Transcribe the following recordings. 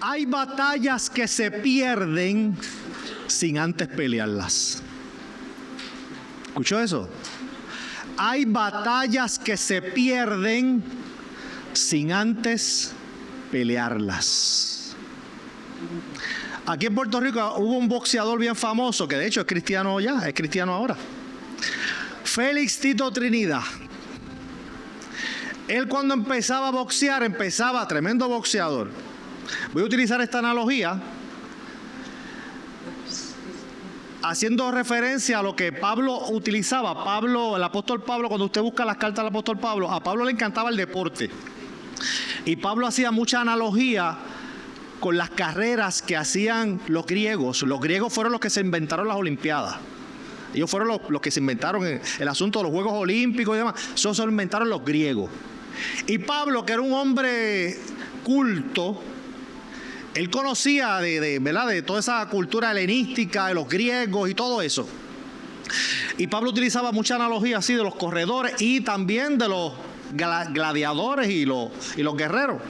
Hay batallas que se pierden sin antes pelearlas. ¿Escuchó eso? Hay batallas que se pierden sin antes pelearlas. Aquí en Puerto Rico hubo un boxeador bien famoso, que de hecho es cristiano ya, es cristiano ahora. Félix Tito Trinidad. Él cuando empezaba a boxear, tremendo boxeador. Voy a utilizar esta analogía haciendo referencia a lo que Pablo utilizaba. Pablo, el apóstol Pablo, cuando usted busca las cartas del apóstol Pablo, a Pablo le encantaba el deporte. Y Pablo hacía mucha analogía con las carreras que hacían los griegos. Los griegos fueron los que se inventaron las Olimpiadas. Ellos fueron los que se inventaron el asunto de los Juegos Olímpicos y demás. Eso se lo inventaron los griegos. Y Pablo, que era un hombre culto, él conocía ¿verdad?, de toda esa cultura helenística, de los griegos y todo eso. Y Pablo utilizaba mucha analogía así de los corredores y también de los gladiadores y los guerreros,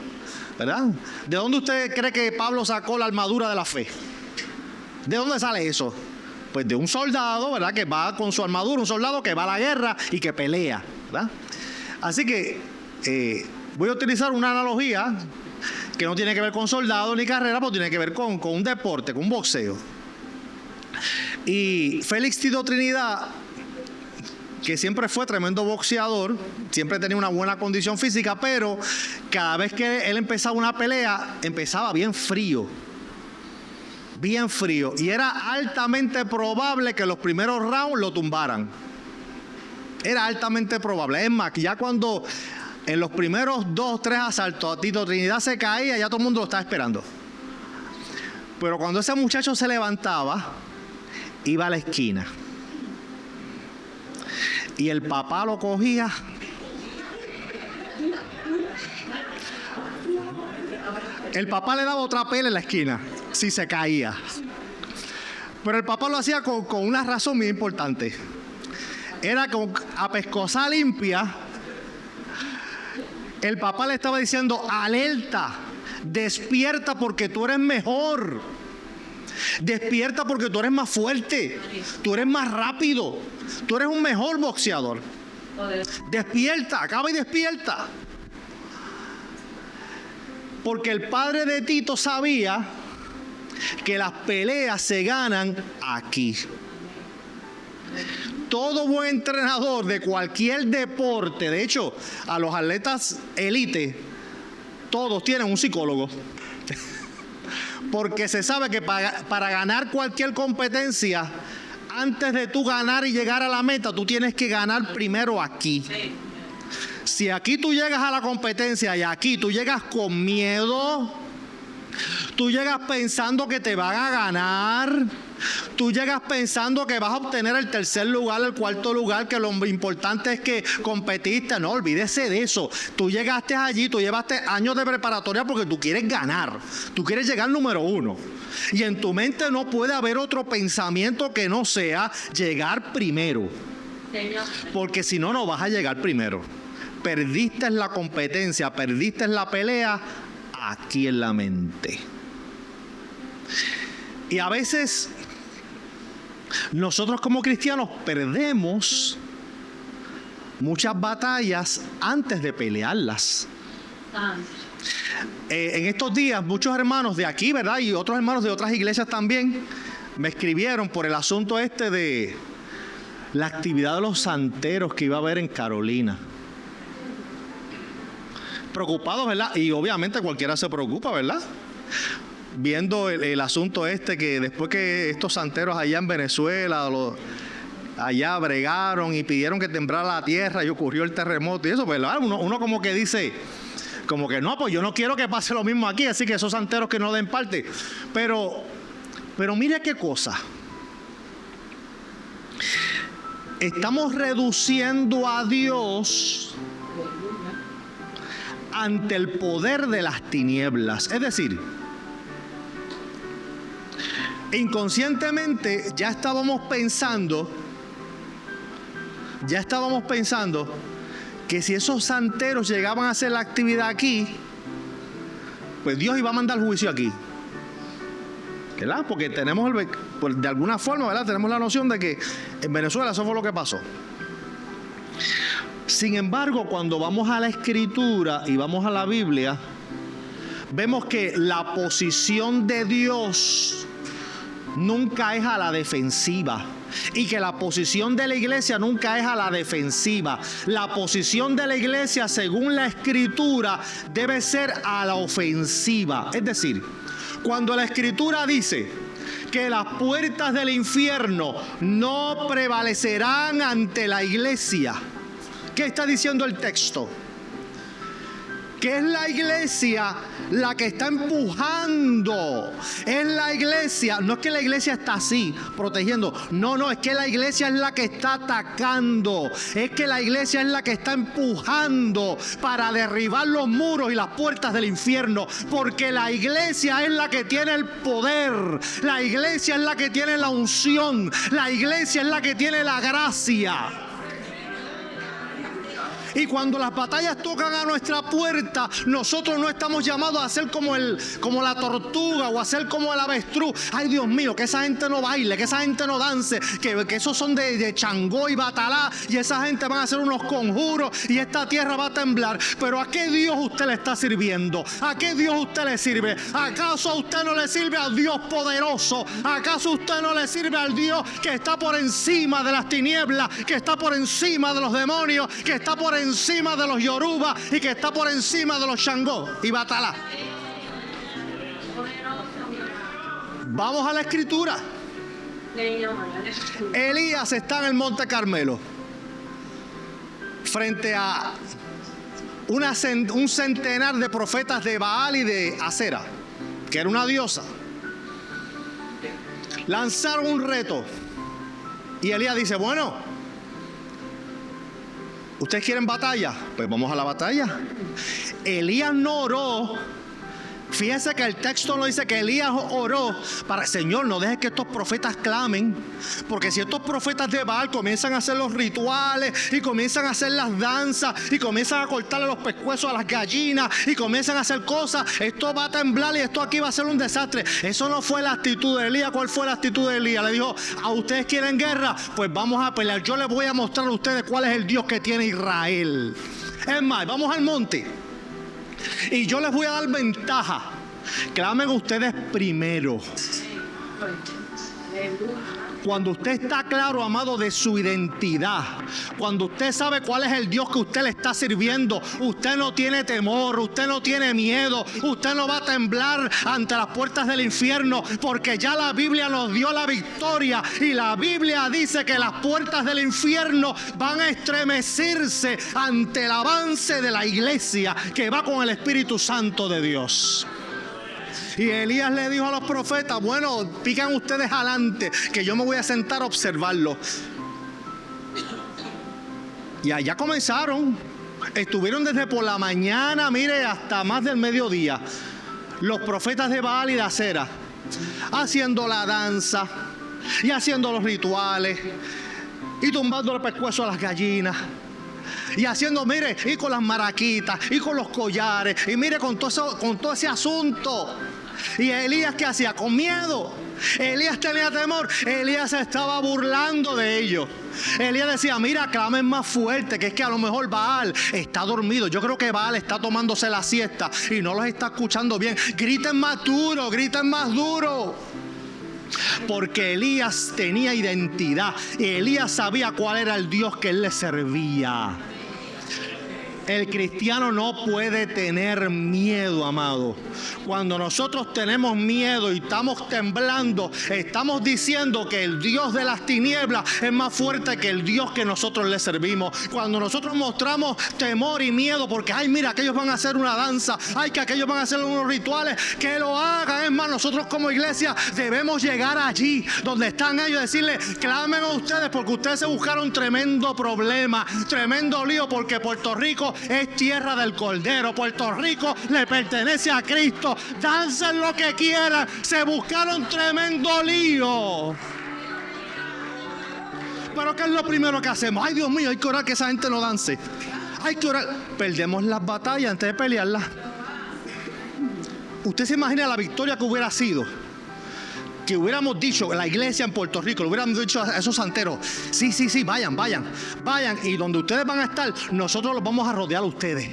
¿verdad? ¿De dónde usted cree que Pablo sacó la armadura de la fe? ¿De dónde sale eso? Pues de un soldado, ¿verdad?, que va con su armadura, un soldado que va a la guerra y que pelea, ¿verdad? Así que voy a utilizar una analogía que no tiene que ver con soldado ni carrera, pero tiene que ver con un deporte, con un boxeo. Y Félix Tito Trinidad, que siempre fue tremendo boxeador, siempre tenía una buena condición física, pero cada vez que él empezaba una pelea, empezaba bien frío. Bien frío. Y era altamente probable que los primeros rounds lo tumbaran. Era altamente probable. Es más, que ya cuando en los primeros 2 o 3 asaltos a Tito Trinidad se caía, ya todo el mundo lo estaba esperando. Pero cuando ese muchacho se levantaba, iba a la esquina. Y el papá lo cogía. El papá le daba otra pela en la esquina, si se caía. Pero el papá lo hacía con una razón muy importante. Era con a pescosa limpia. El papá le estaba diciendo: alerta, despierta porque tú eres mejor. Despierta porque tú eres más fuerte. Tú eres más rápido. Tú eres un mejor boxeador. Despierta, acaba y despierta. Porque el padre de Tito sabía que las peleas se ganan aquí. Todo buen entrenador de cualquier deporte, de hecho, a los atletas élite, todos tienen un psicólogo. Porque se sabe que para ganar cualquier competencia, antes de tú ganar y llegar a la meta, tú tienes que ganar primero aquí. Si aquí tú llegas a la competencia y aquí tú llegas con miedo, tú llegas pensando que te van a ganar, tú llegas pensando que vas a obtener el 3er lugar, el 4º lugar, que lo importante es que competiste. No, olvídese de eso. Tú llegaste allí, tú llevaste años de preparatoria porque tú quieres ganar, tú quieres llegar número 1. Y en tu mente no puede haber otro pensamiento que no sea llegar primero. Porque si no, no vas a llegar primero. Perdiste la competencia, perdiste la pelea aquí en la mente. Y a veces nosotros como cristianos perdemos muchas batallas antes de pelearlas. En estos días muchos hermanos de aquí, ¿verdad?, y otros hermanos de otras iglesias también me escribieron por el asunto de la actividad de los santeros que iba a haber en Carolina. Preocupados, ¿verdad? Y obviamente cualquiera se preocupa, ¿verdad? Viendo el asunto que después que estos santeros allá en Venezuela, allá bregaron y pidieron que temblara la tierra y ocurrió el terremoto y eso, ¿verdad? Uno como que dice, como que no, pues yo no quiero que pase lo mismo aquí, así que esos santeros que no den parte. Pero mire qué cosa. Estamos reduciendo a Dios ante el poder de las tinieblas. Es decir, inconscientemente ya estábamos pensando que si esos santeros llegaban a hacer la actividad aquí, pues Dios iba a mandar juicio aquí. ¿Verdad? Porque tenemos, pues de alguna forma, ¿verdad? Tenemos la noción de que en Venezuela eso fue lo que pasó. Sin embargo, cuando vamos a la Escritura y vamos a la Biblia, vemos que la posición de Dios nunca es a la defensiva. Y que la posición de la iglesia nunca es a la defensiva. La posición de la iglesia, según la Escritura, debe ser a la ofensiva. Es decir, cuando la Escritura dice que las puertas del infierno no prevalecerán ante la iglesia, ¿qué está diciendo el texto? Que es la iglesia la que está empujando. Es la iglesia, no es que la iglesia está así, protegiendo. No, es que la iglesia es la que está atacando. Es que la iglesia es la que está empujando para derribar los muros y las puertas del infierno. Porque la iglesia es la que tiene el poder. La iglesia es la que tiene la unción. La iglesia es la que tiene la gracia. Y cuando las batallas tocan a nuestra puerta, nosotros no estamos llamados a ser como la tortuga o a ser como el avestruz. Ay, Dios mío, que esa gente no baile, que esa gente no dance, que esos son de Changó y Batalá, y esa gente van a hacer unos conjuros y esta tierra va a temblar. Pero ¿a qué Dios usted le está sirviendo? ¿A qué Dios usted le sirve? ¿Acaso a usted no le sirve al Dios poderoso? ¿Acaso usted no le sirve al Dios que está por encima de las tinieblas, que está por encima de los demonios, que está por encima de los Yoruba y que está por encima de los Changó y Batalá? Vamos a la Escritura. Elías está en el Monte Carmelo frente a un centenar de profetas de Baal y de Acera, que era una diosa. Lanzaron un reto y Elías dice: bueno, ¿ustedes quieren batalla? Pues vamos a la batalla. Elías no oró. Fíjense que el texto no dice que Elías oró para: Señor, no dejes que estos profetas clamen. Porque si estos profetas de Baal comienzan a hacer los rituales y comienzan a hacer las danzas y comienzan a cortarle los pescuezos a las gallinas y comienzan a hacer cosas, esto va a temblar y esto aquí va a ser un desastre. Eso no fue la actitud de Elías. ¿Cuál fue la actitud de Elías? Le dijo: ¿a ustedes quieren guerra? Pues vamos a pelear. Yo les voy a mostrar a ustedes cuál es el Dios que tiene Israel. Es más, vamos al monte y yo les voy a dar ventaja. Clamen ustedes primero. Cuando usted está claro, amado, de su identidad, cuando usted sabe cuál es el Dios que usted le está sirviendo, usted no tiene temor, usted no tiene miedo, usted no va a temblar ante las puertas del infierno, porque ya la Biblia nos dio la victoria. Y la Biblia dice que las puertas del infierno van a estremecerse ante el avance de la iglesia que va con el Espíritu Santo de Dios. Y Elías le dijo a los profetas: bueno, pican ustedes adelante, que yo me voy a sentar a observarlo. Y allá comenzaron. Estuvieron desde por la mañana, mire, hasta más del mediodía, los profetas de Baal y de Acera, haciendo la danza y haciendo los rituales y tumbando el pescuezo a las gallinas. Y haciendo, mire, y con las maraquitas y con los collares, y mire, con todo ese asunto. Y Elías, ¿qué hacía? Con miedo. Elías tenía temor. Elías se estaba burlando de ellos. Elías decía: mira, clamen más fuerte, que es que a lo mejor Baal está dormido. Yo creo que Baal está tomándose la siesta y no los está escuchando bien. Griten más duro, griten más duro. Porque Elías tenía identidad. Elías sabía cuál era el Dios que él le servía. El cristiano no puede tener miedo, amado. Cuando nosotros tenemos miedo y estamos temblando, estamos diciendo que el Dios de las tinieblas es más fuerte que el Dios que nosotros le servimos. Cuando nosotros mostramos temor y miedo porque: ay, mira, aquellos van a hacer una danza, ay, que aquellos van a hacer unos rituales, que lo hagan. Es más, nosotros como iglesia debemos llegar allí donde están ellos y decirle: clamen a ustedes, porque ustedes se buscaron tremendo problema, tremendo lío, porque Puerto Rico es tierra del Cordero. Puerto Rico le pertenece a Cristo. Dancen lo que quieran. Se buscaron tremendo lío. Pero ¿qué es lo primero que hacemos? Ay, Dios mío, hay que orar que esa gente no dance. Hay que orar. Perdemos las batallas antes de pelearlas. Usted se imagina la victoria que hubiera sido. Que hubiéramos dicho, la iglesia en Puerto Rico, le hubiéramos dicho a esos santeros, sí, vayan, y donde ustedes van a estar, nosotros los vamos a rodear a ustedes.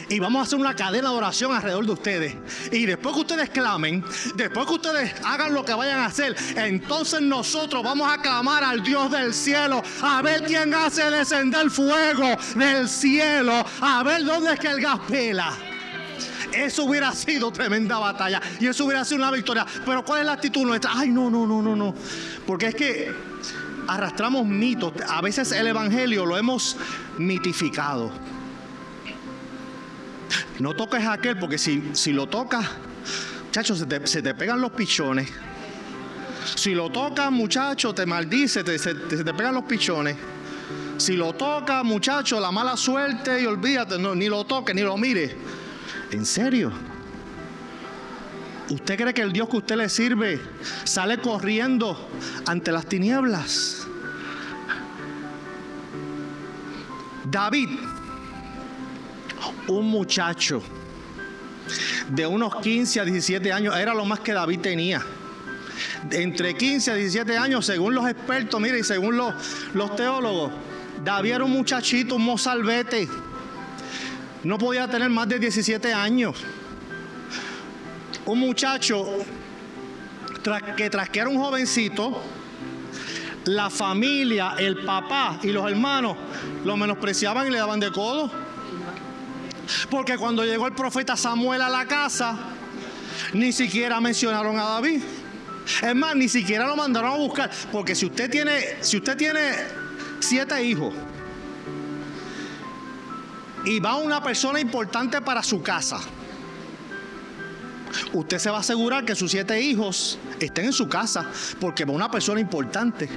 Y vamos a hacer una cadena de oración alrededor de ustedes. Y después que ustedes clamen, después que ustedes hagan lo que vayan a hacer, entonces nosotros vamos a clamar al Dios del cielo, a ver quién hace descender fuego del cielo, a ver dónde es que el gas pela. Eso hubiera sido tremenda batalla y eso hubiera sido una victoria. Pero ¿cuál es la actitud nuestra? Ay, no. Porque es que arrastramos mitos. A veces el evangelio lo hemos mitificado. No toques a aquel, porque si lo tocas, muchachos, se te pegan los pichones. Si lo tocas, muchacho, te maldice, se te pegan los pichones. Si lo tocas, muchacho, la mala suerte, y olvídate, no, ni lo toques, ni lo mires. ¿En serio? ¿Usted cree que el Dios que usted le sirve sale corriendo ante las tinieblas? David, un muchacho de unos 15 a 17 años, era lo más que David tenía. Entre 15 a 17 años, según los expertos, mire, y según los teólogos, David era un muchachito, un mozalbete. No podía tener más de 17 años. Un muchacho que tras que era un jovencito, la familia, el papá y los hermanos lo menospreciaban y le daban de codo. Porque cuando llegó el profeta Samuel a la casa, ni siquiera mencionaron a David. Es más, ni siquiera lo mandaron a buscar. Porque si usted tiene 7 hijos y va una persona importante para su casa, usted se va a asegurar que sus 7 hijos estén en su casa, porque va una persona importante.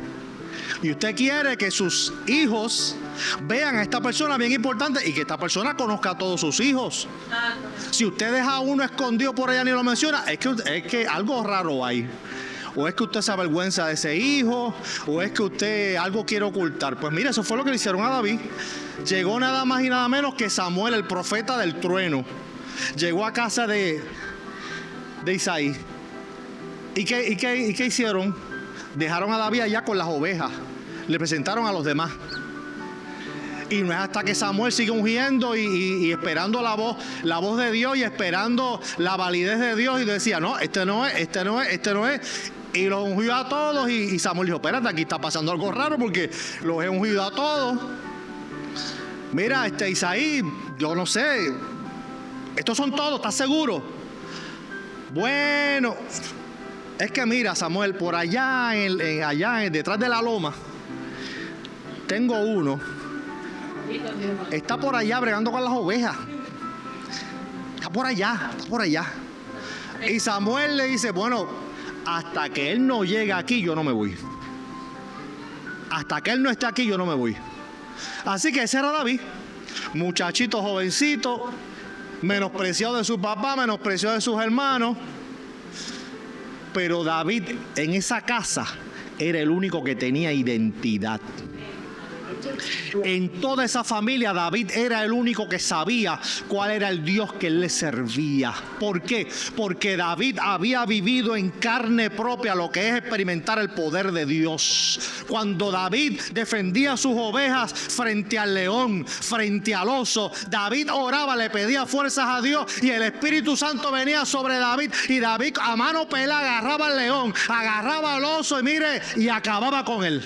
Y usted quiere que sus hijos vean a esta persona bien importante y que esta persona conozca a todos sus hijos. Si usted deja a uno escondido por allá ni lo menciona, es que algo raro hay. O es que usted se avergüenza de ese hijo, o es que usted algo quiere ocultar. Pues mire, eso fue lo que le hicieron a David. Llegó nada más y nada menos que Samuel, el profeta del trueno. Llegó a casa de Isaí. ¿Y qué hicieron? Dejaron a David allá con las ovejas. Le presentaron a los demás. Y no es hasta que Samuel sigue ungiendo y esperando la voz de Dios y esperando la validez de Dios, y decía, no, este no es. Y los ungió a todos, y Samuel dijo, espérate, aquí está pasando algo raro porque los he ungido a todos. Mira, Isaí, yo no sé, estos son todos, ¿estás seguro? Bueno, es que mira, Samuel, por allá, detrás de la loma, tengo uno. Está por allá bregando con las ovejas. Está por allá. Y Samuel le dice, bueno, hasta que él no llegue aquí, yo no me voy. Hasta que él no esté aquí, yo no me voy. Así que ese era David. Muchachito jovencito, menospreciado de su papá, menospreciado de sus hermanos. Pero David en esa casa era el único que tenía identidad. En toda esa familia, David era el único que sabía cuál era el Dios que él le servía. ¿Por qué? Porque David había vivido en carne propia lo que es experimentar el poder de Dios. Cuando David defendía sus ovejas frente al león, frente al oso, David oraba, le pedía fuerzas a Dios, y el Espíritu Santo venía sobre David, y David a mano pelada agarraba al león, agarraba al oso, y acababa con él.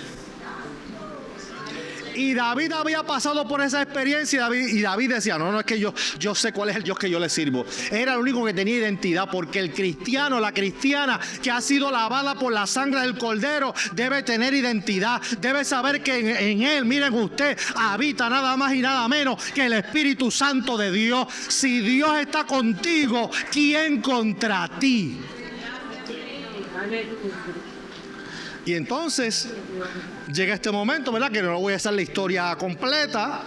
Y David había pasado por esa experiencia, y David decía, no, es que yo sé cuál es el Dios que yo le sirvo. Era el único que tenía identidad, porque el cristiano, la cristiana que ha sido lavada por la sangre del Cordero, debe tener identidad, debe saber que en él, miren usted, habita nada más y nada menos que el Espíritu Santo de Dios. Si Dios está contigo, ¿quién contra ti? Y entonces llega este momento, ¿verdad? Que no voy a hacer la historia completa,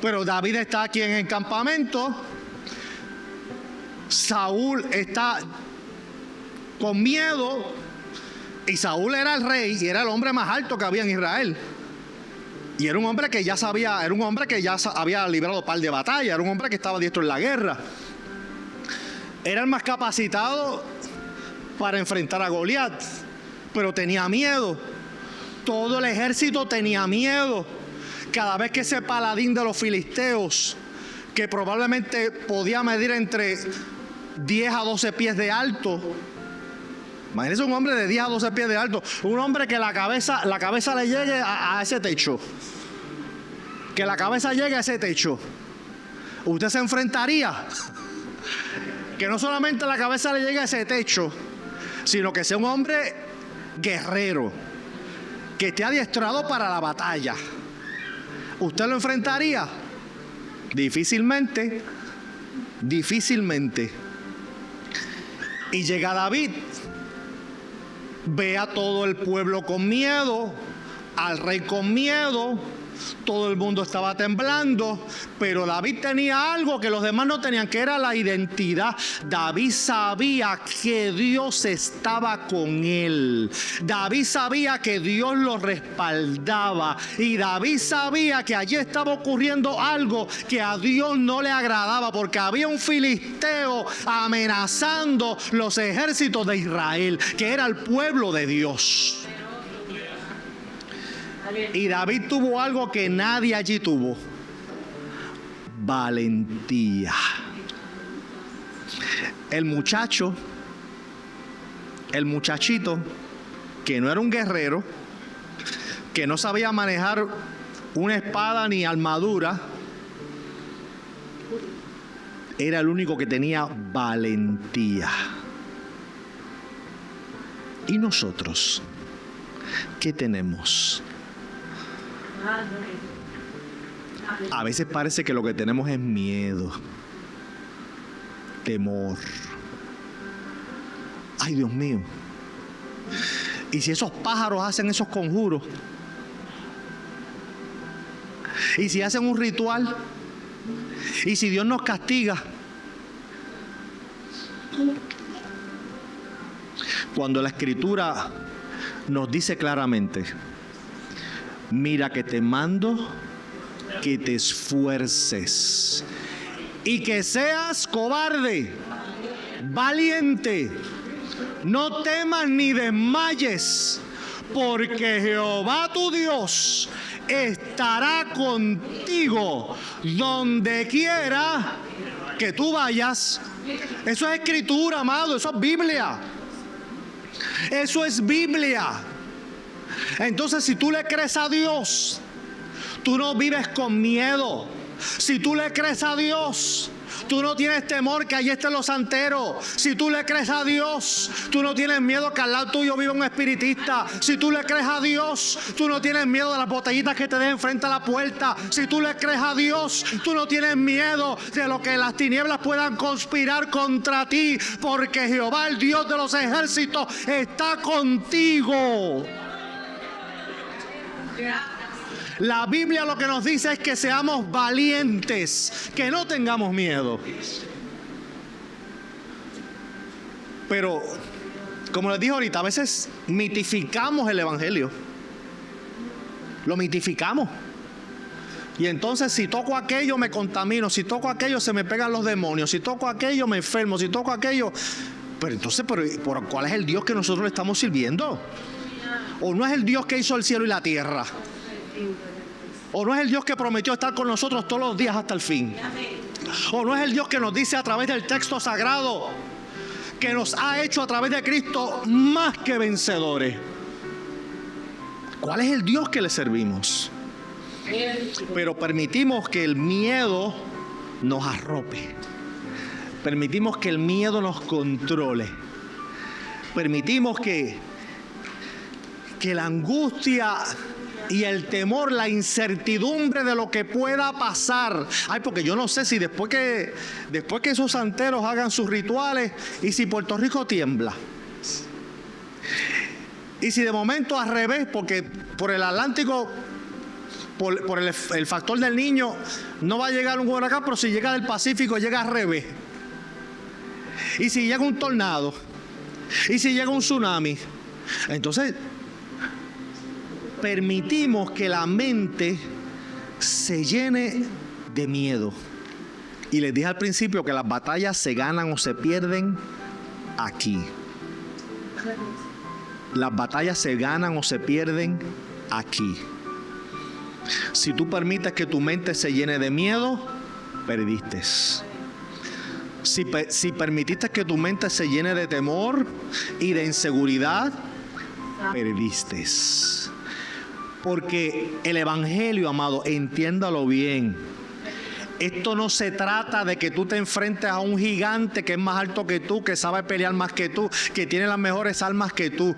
pero David está aquí en el campamento. Saúl está con miedo, y Saúl era el rey y era el hombre más alto que había en Israel. Y era un hombre que ya había librado un par de batallas, era un hombre que estaba diestro en la guerra. era el más capacitado para enfrentar a Goliat, pero tenía miedo. Todo el ejército tenía miedo. Cada vez que ese paladín de los filisteos, que probablemente podía medir entre 10 a 12 pies de alto, imagínense un hombre de 10 a 12 pies de alto, un hombre que la cabeza le llegue a ese techo, que la cabeza llegue a ese techo, usted se enfrentaría. Que no solamente la cabeza le llegue a ese techo, sino que sea un hombre guerrero, que esté adiestrado para la batalla. ¿Usted lo enfrentaría? Difícilmente. Y llega David, ve a todo el pueblo con miedo, al rey con miedo, todo el mundo estaba temblando, pero David tenía algo que los demás no tenían, que era la identidad. David sabía que Dios estaba con él. David sabía que Dios lo respaldaba. Y David sabía que allí estaba ocurriendo algo que a Dios no le agradaba, porque había un filisteo amenazando los ejércitos de Israel, que era el pueblo de Dios. Y David tuvo algo que nadie allí tuvo: valentía. El muchachito, que no era un guerrero, que no sabía manejar una espada ni armadura, era el único que tenía valentía. ¿Y nosotros qué tenemos? A veces parece que lo que tenemos es miedo, temor. Ay, Dios mío. ¿Y si esos pájaros hacen esos conjuros? ¿Y si hacen un ritual? ¿Y si Dios nos castiga? Cuando la Escritura nos dice claramente: mira que te mando que te esfuerces y que seas cobarde, valiente, no temas ni desmayes, porque Jehová tu Dios estará contigo donde quiera que tú vayas. Eso es Escritura, amado, eso es Biblia. Eso es Biblia. Entonces, si tú le crees a Dios, tú no vives con miedo. Si tú le crees a Dios, tú no tienes temor que allí estén los santeros. Si tú le crees a Dios, tú no tienes miedo que al lado tuyo viva un espiritista. Si tú le crees a Dios, tú no tienes miedo de las botellitas que te dejen frente a la puerta. Si tú le crees a Dios, tú no tienes miedo de lo que las tinieblas puedan conspirar contra ti, porque Jehová, el Dios de los ejércitos, está contigo. La Biblia lo que nos dice es que seamos valientes, que no tengamos miedo. Pero, como les dije ahorita, a veces mitificamos el Evangelio. Lo mitificamos. Y entonces, si toco aquello me contamino, si toco aquello se me pegan los demonios, si toco aquello me enfermo, si toco aquello... Pero entonces, ¿cuál es el Dios que nosotros le estamos sirviendo? ¿O no es el Dios que hizo el cielo y la tierra? ¿O no es el Dios que prometió estar con nosotros todos los días hasta el fin? ¿O no es el Dios que nos dice a través del texto sagrado que nos ha hecho a través de Cristo más que vencedores? ¿Cuál es el Dios que le servimos? Pero permitimos que el miedo nos arrope. Permitimos que el miedo nos controle. Permitimos que la angustia y el temor, la incertidumbre de lo que pueda pasar. Ay, porque yo no sé si después que esos santeros hagan sus rituales, y si Puerto Rico tiembla, y si de momento al revés, porque por el Atlántico, por el factor del Niño, no va a llegar un huracán, pero si llega del Pacífico, llega al revés. Y si llega un tornado, y si llega un tsunami, entonces permitimos que la mente se llene de miedo. Y les dije al principio que las batallas se ganan o se pierden aquí. Las batallas se ganan o se pierden aquí. Si tú permites que tu mente se llene de miedo, perdiste. Si permitiste que tu mente se llene de temor y de inseguridad, perdiste. Porque el evangelio, amado, entiéndalo bien. Esto no se trata de que tú te enfrentes a un gigante que es más alto que tú, que sabe pelear más que tú, que tiene las mejores armas que tú.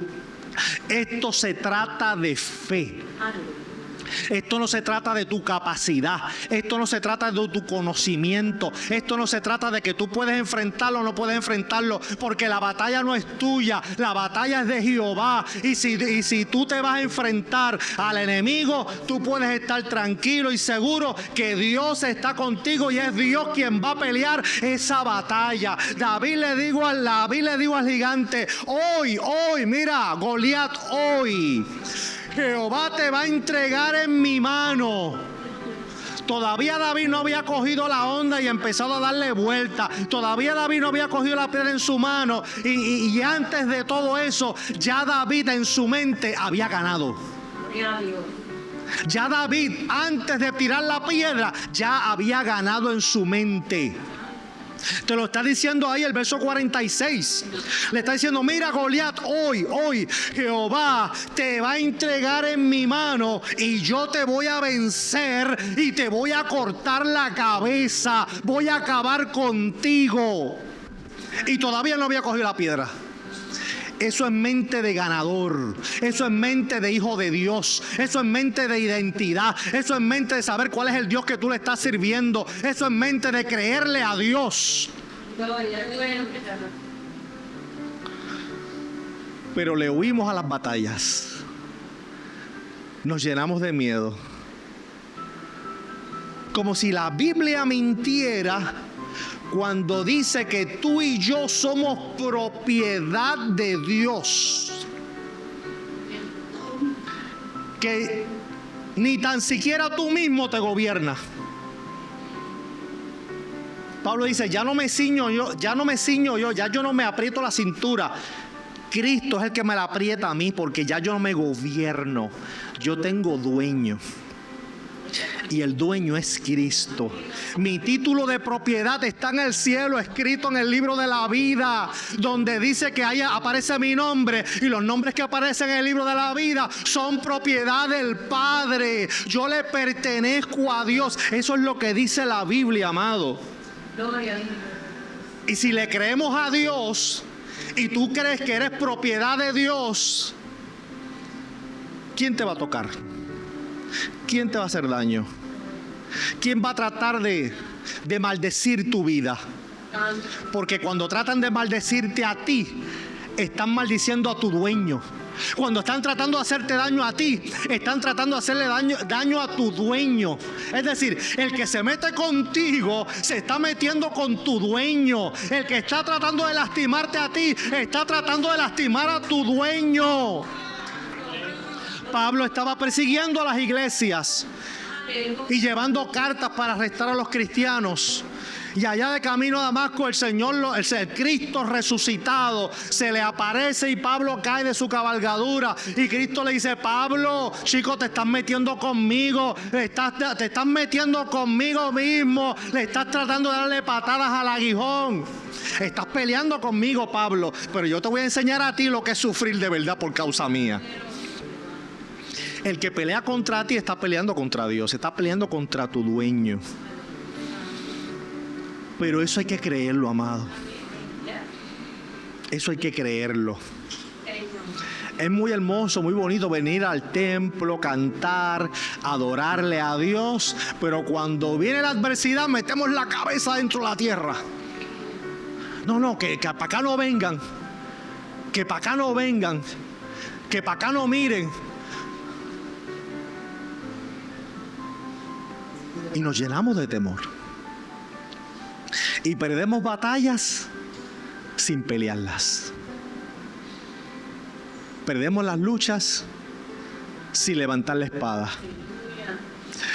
Esto se trata de fe. Esto no se trata de tu capacidad. Esto no se trata de tu conocimiento. Esto no se trata de que tú puedes enfrentarlo o no puedes enfrentarlo, porque la batalla no es tuya, la batalla es de Jehová. Y si tú te vas a enfrentar al enemigo, tú puedes estar tranquilo y seguro que Dios está contigo y es Dios quien va a pelear esa batalla. David le dijo al gigante: hoy, mira, Goliat, hoy Jehová te va a entregar en mi mano. Todavía David no había cogido la onda y empezado a darle vuelta. Todavía David no había cogido la piedra en su mano. Y antes de todo eso, ya David en su mente había ganado. Ya David, antes de tirar la piedra, ya había ganado en su mente. Te lo está diciendo ahí el verso 46. Le está diciendo: mira, Goliat, hoy Jehová te va a entregar en mi mano y yo te voy a vencer y te voy a cortar la cabeza, voy a acabar contigo. Y todavía no había cogido la piedra. Eso es mente de ganador, eso es mente de hijo de Dios, eso es mente de identidad, eso es mente de saber cuál es el Dios que tú le estás sirviendo, eso es mente de creerle a Dios. Pero le huimos a las batallas, nos llenamos de miedo, como si la Biblia mintiera cuando dice que tú y yo somos propiedad de Dios, que ni tan siquiera tú mismo te gobiernas. Pablo dice: ya no me ciño yo, ya yo no me aprieto la cintura. Cristo es el que me la aprieta a mí, porque ya yo no me gobierno, yo tengo dueño. Y el dueño es Cristo. Mi título de propiedad está en el cielo, escrito en el libro de la vida, donde dice que ahí aparece mi nombre. Y los nombres que aparecen en el libro de la vida son propiedad del Padre. Yo le pertenezco a Dios. Eso es lo que dice la Biblia, amado. Y si le creemos a Dios y tú crees que eres propiedad de Dios, ¿quién te va a tocar? ¿Quién te va a hacer daño? ¿Quién va a tratar de maldecir tu vida? Porque cuando tratan de maldecirte a ti, están maldiciendo a tu dueño. Cuando están tratando de hacerte daño a ti, están tratando de hacerle daño a tu dueño. Es decir, el que se mete contigo se está metiendo con tu dueño. El que está tratando de lastimarte a ti, está tratando de lastimar a tu dueño. Pablo estaba persiguiendo a las iglesias y llevando cartas para arrestar a los cristianos. Y allá de camino a Damasco, el Cristo resucitado se le aparece y Pablo cae de su cabalgadura. Y Cristo le dice: Pablo, chico, te estás metiendo conmigo, te estás metiendo conmigo mismo, le estás tratando de darle patadas al aguijón. Estás peleando conmigo, Pablo, pero yo te voy a enseñar a ti lo que es sufrir de verdad por causa mía. El que pelea contra ti está peleando contra Dios, está peleando contra tu dueño. Pero eso hay que creerlo, amado. Eso hay que creerlo. Es muy hermoso, muy bonito venir al templo, cantar, adorarle a Dios, pero cuando viene la adversidad metemos la cabeza dentro de la tierra. No, que para acá no vengan, que para acá no vengan, que para acá no miren. Y nos llenamos de temor. Y perdemos batallas sin pelearlas. Perdemos las luchas sin levantar la espada.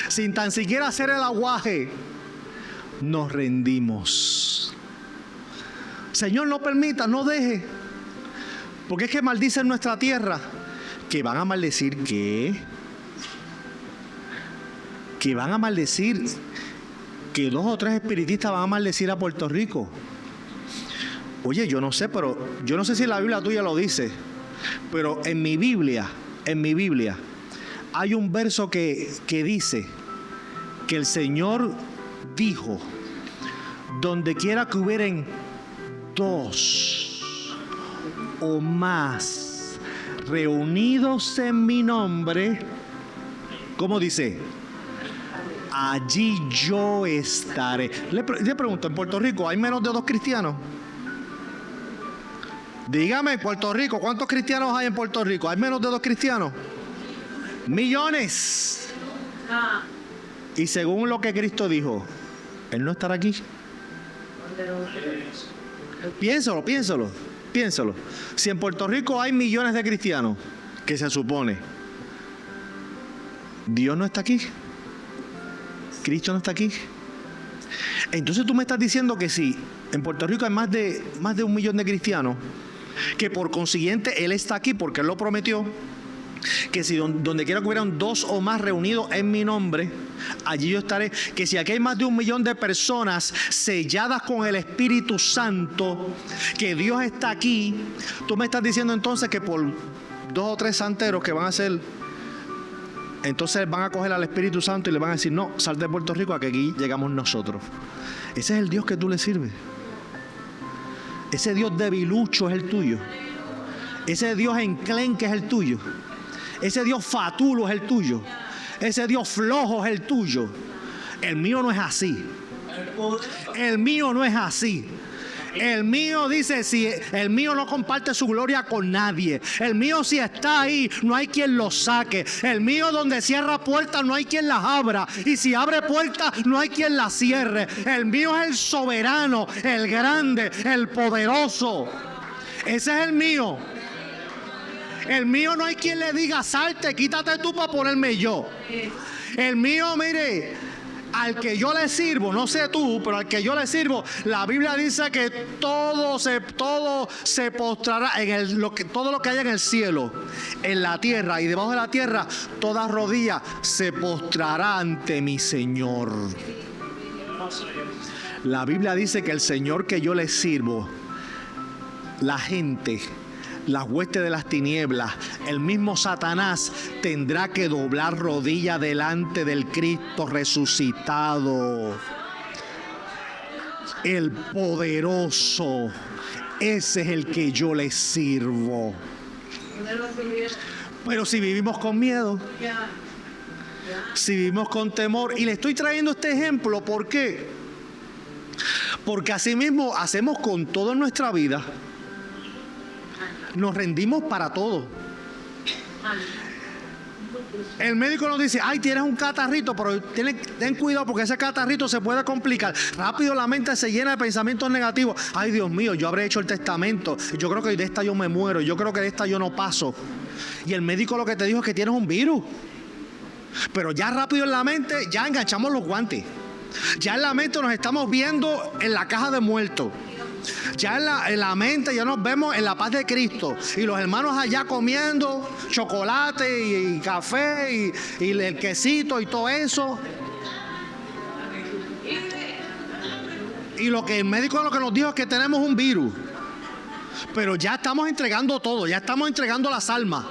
Sin tan siquiera hacer el aguaje. nos rendimos. Señor, no permita, no deje. Porque es que maldicen nuestra tierra. Que van a maldecir, ¿qué? Que van a maldecir, que 2 o 3 espiritistas van a maldecir a Puerto Rico. Oye, yo no sé, pero yo no sé si la Biblia tuya lo dice, pero en mi Biblia hay un verso que dice que el Señor dijo: donde quiera que hubieran 2 o más reunidos en mi nombre, ¿cómo dice? Allí yo estaré. Le pregunto, ¿en Puerto Rico hay menos de 2 cristianos? Dígame, Puerto Rico, ¿cuántos cristianos hay en Puerto Rico? ¿Hay menos de 2 cristianos? Millones. Y según lo que Cristo dijo, Él no estará aquí. Piénsalo. Si en Puerto Rico hay millones de cristianos, que se supone, Dios no está aquí. Cristo no está aquí. Entonces tú me estás diciendo que si en Puerto Rico hay más de 1 millón de cristianos, que por consiguiente Él está aquí porque Él lo prometió, que si donde quiera que hubieran 2 o más reunidos en mi nombre, allí yo estaré. Que si aquí hay más de 1 millón de personas selladas con el Espíritu Santo, que Dios está aquí, tú me estás diciendo entonces que por 2 o 3 santeros que van a ser, entonces van a coger al Espíritu Santo y le van a decir: no, sal de Puerto Rico, a que aquí llegamos nosotros. Ese es el Dios que tú le sirves. Ese Dios debilucho es el tuyo. Ese Dios enclenque es el tuyo. Ese Dios fatulo es el tuyo. Ese Dios flojo es el tuyo. El mío no es así. El mío no es así. El mío dice, si el mío no comparte su gloria con nadie. El mío, si está ahí, no hay quien lo saque. El mío, donde cierra puertas, no hay quien las abra. Y si abre puertas, no hay quien las cierre. El mío es el soberano, el grande, el poderoso. Ese es el mío. El mío no hay quien le diga: salte, quítate tú para ponerme yo. El mío, mire, al que yo le sirvo, no sé tú, pero al que yo le sirvo, la Biblia dice que todo se postrará todo lo que haya en el cielo, en la tierra y debajo de la tierra, toda rodilla se postrará ante mi Señor. La Biblia dice que el Señor que yo le sirvo, la gente, las huestes de las tinieblas, el mismo Satanás tendrá que doblar rodilla delante del Cristo resucitado. El poderoso, ese es el que yo le sirvo. Pero si vivimos con miedo, si vivimos con temor, y le estoy trayendo este ejemplo, ¿por qué? Porque así mismo hacemos con toda nuestra vida. Nos rendimos para todo. El médico nos dice: ay, tienes un catarrito, pero ten cuidado porque ese catarrito se puede complicar. Rápido la mente se llena de pensamientos negativos. Ay, Dios mío, yo habré hecho el testamento. Yo creo que de esta yo me muero. Yo creo que de esta yo no paso. Y el médico lo que te dijo es que tienes un virus. Pero ya rápido en la mente, ya enganchamos los guantes. Ya en la mente nos estamos viendo en la caja de muertos. Ya en la mente ya nos vemos en la paz de Cristo. Y los hermanos allá comiendo chocolate y café y el quesito y todo eso. Y lo que el médico lo que nos dijo es que tenemos un virus. Pero ya estamos entregando todo, ya estamos entregando las almas.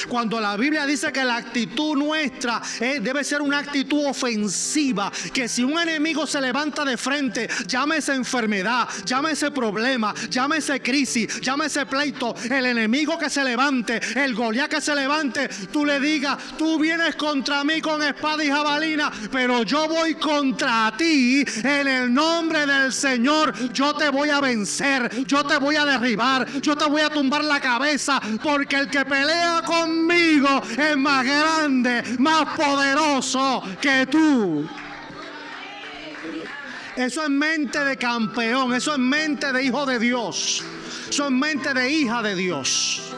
Cuando la Biblia dice que la actitud nuestra debe ser una actitud ofensiva, que si un enemigo se levanta de frente, llámese enfermedad, llámese problema, llámese crisis, llámese pleito, el enemigo que se levante, el Goliat que se levante, tú le digas: tú vienes contra mí con espada y jabalina, pero yo voy contra ti en el nombre del Señor. Yo te voy a vencer, yo te voy a derribar, yo te voy a tumbar la cabeza, porque el que pelea conmigo es más grande, más poderoso que tú. Eso es mente de campeón, eso es mente de hijo de Dios, eso es mente de hija de Dios.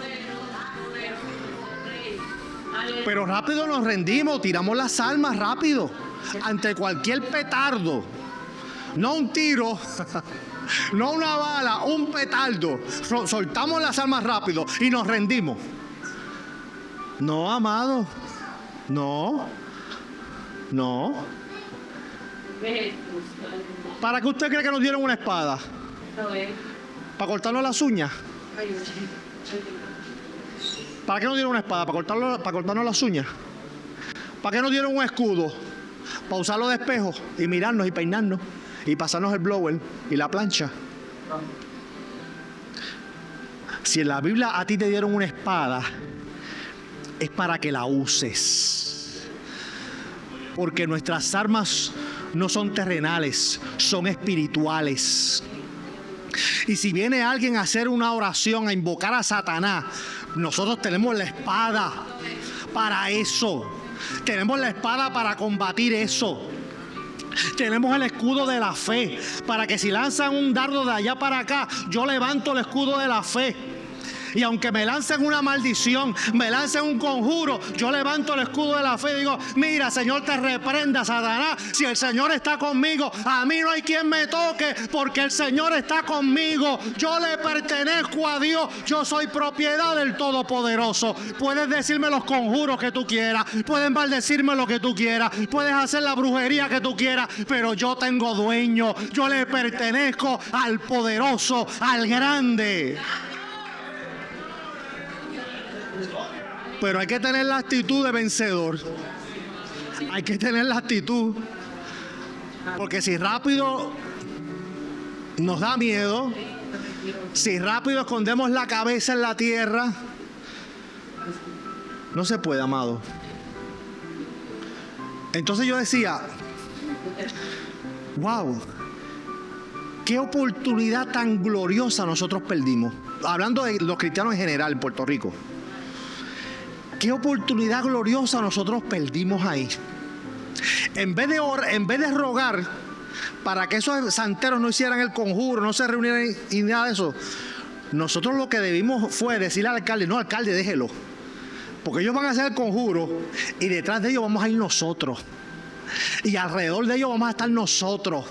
Pero rápido nos rendimos, tiramos las almas rápido ante cualquier petardo. no un tiro, no una bala, un petardo. Soltamos las armas rápido y nos rendimos. No, amado. No. ¿Para qué usted cree que nos dieron una espada? ¿Para cortarnos las uñas? ¿Para qué nos dieron una espada? ¿Para cortarnos las uñas? ¿Para qué nos dieron un escudo? Para usarlo de espejo y mirarnos y peinarnos y pasarnos el blower y la plancha. Si en la Biblia a ti te dieron una espada, es para que la uses. Porque nuestras armas no son terrenales, son espirituales. Y si viene alguien a hacer una oración, a invocar a Satanás, nosotros tenemos la espada para eso. Tenemos la espada para combatir eso. Tenemos el escudo de la fe, para que si lanzan un dardo de allá para acá, yo levanto el escudo de la fe. Y aunque me lancen una maldición, me lancen un conjuro, yo levanto el escudo de la fe y digo, mira, Señor, te reprenda, Satanás. Si el Señor está conmigo, a mí no hay quien me toque, porque el Señor está conmigo. Yo le pertenezco a Dios. Yo soy propiedad del Todopoderoso. Puedes decirme los conjuros que tú quieras, puedes maldecirme lo que tú quieras, puedes hacer la brujería que tú quieras, pero yo tengo dueño. Yo le pertenezco al poderoso, al grande. Pero hay que tener la actitud de vencedor. Hay que tener la actitud. Porque si rápido nos da miedo, si rápido escondemos la cabeza en la tierra, no se puede, amado. Entonces yo decía, wow, qué oportunidad tan gloriosa nosotros perdimos. Hablando de los cristianos en general en Puerto Rico. Qué oportunidad gloriosa nosotros perdimos ahí. En vez de rogar para que esos santeros no hicieran el conjuro, no se reunieran y nada de eso, nosotros lo que debimos fue decirle al alcalde, no, alcalde, déjelo. Porque ellos van a hacer el conjuro y detrás de ellos vamos a ir nosotros. Y alrededor de ellos vamos a estar nosotros.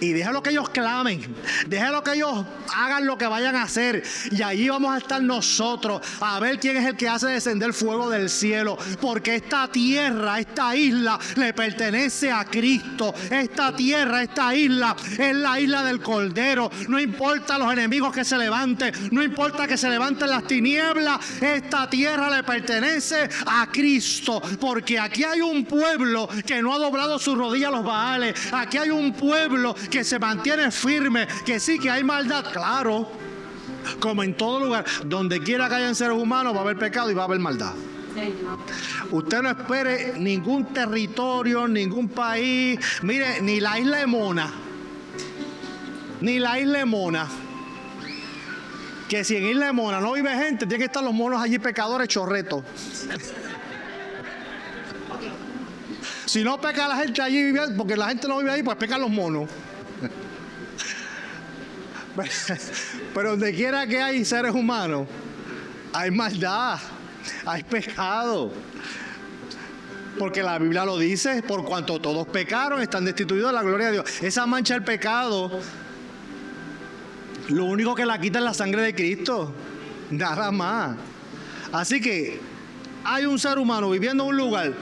Y déjalo que ellos clamen, déjalo que ellos hagan lo que vayan a hacer, y allí vamos a estar nosotros a ver quién es el que hace descender fuego del cielo. Porque esta tierra, esta isla le pertenece a Cristo. Esta tierra, esta isla es la isla del Cordero. No importa los enemigos que se levanten, no importa que se levanten las tinieblas, esta tierra le pertenece a Cristo. Porque aquí hay un pueblo que no ha doblado su rodilla a los Baales. Aquí hay un pueblo que se mantiene firme, que sí, que hay maldad, claro, como en todo lugar, donde quiera que hayan seres humanos va a haber pecado y va a haber maldad. Usted no espere ningún territorio, ningún país, mire, ni la isla de Mona, que si en Isla de Mona no vive gente, tienen que estar los monos allí pecadores chorretos. Si no peca la gente allí viviendo, porque la gente no vive ahí, pues pecan los monos. Pero donde quiera que hay seres humanos, hay maldad, hay pecado. Porque la Biblia lo dice, por cuanto todos pecaron, están destituidos de la gloria de Dios. Esa mancha del pecado, lo único que la quita es la sangre de Cristo. Nada más. Así que hay un ser humano viviendo en un lugar.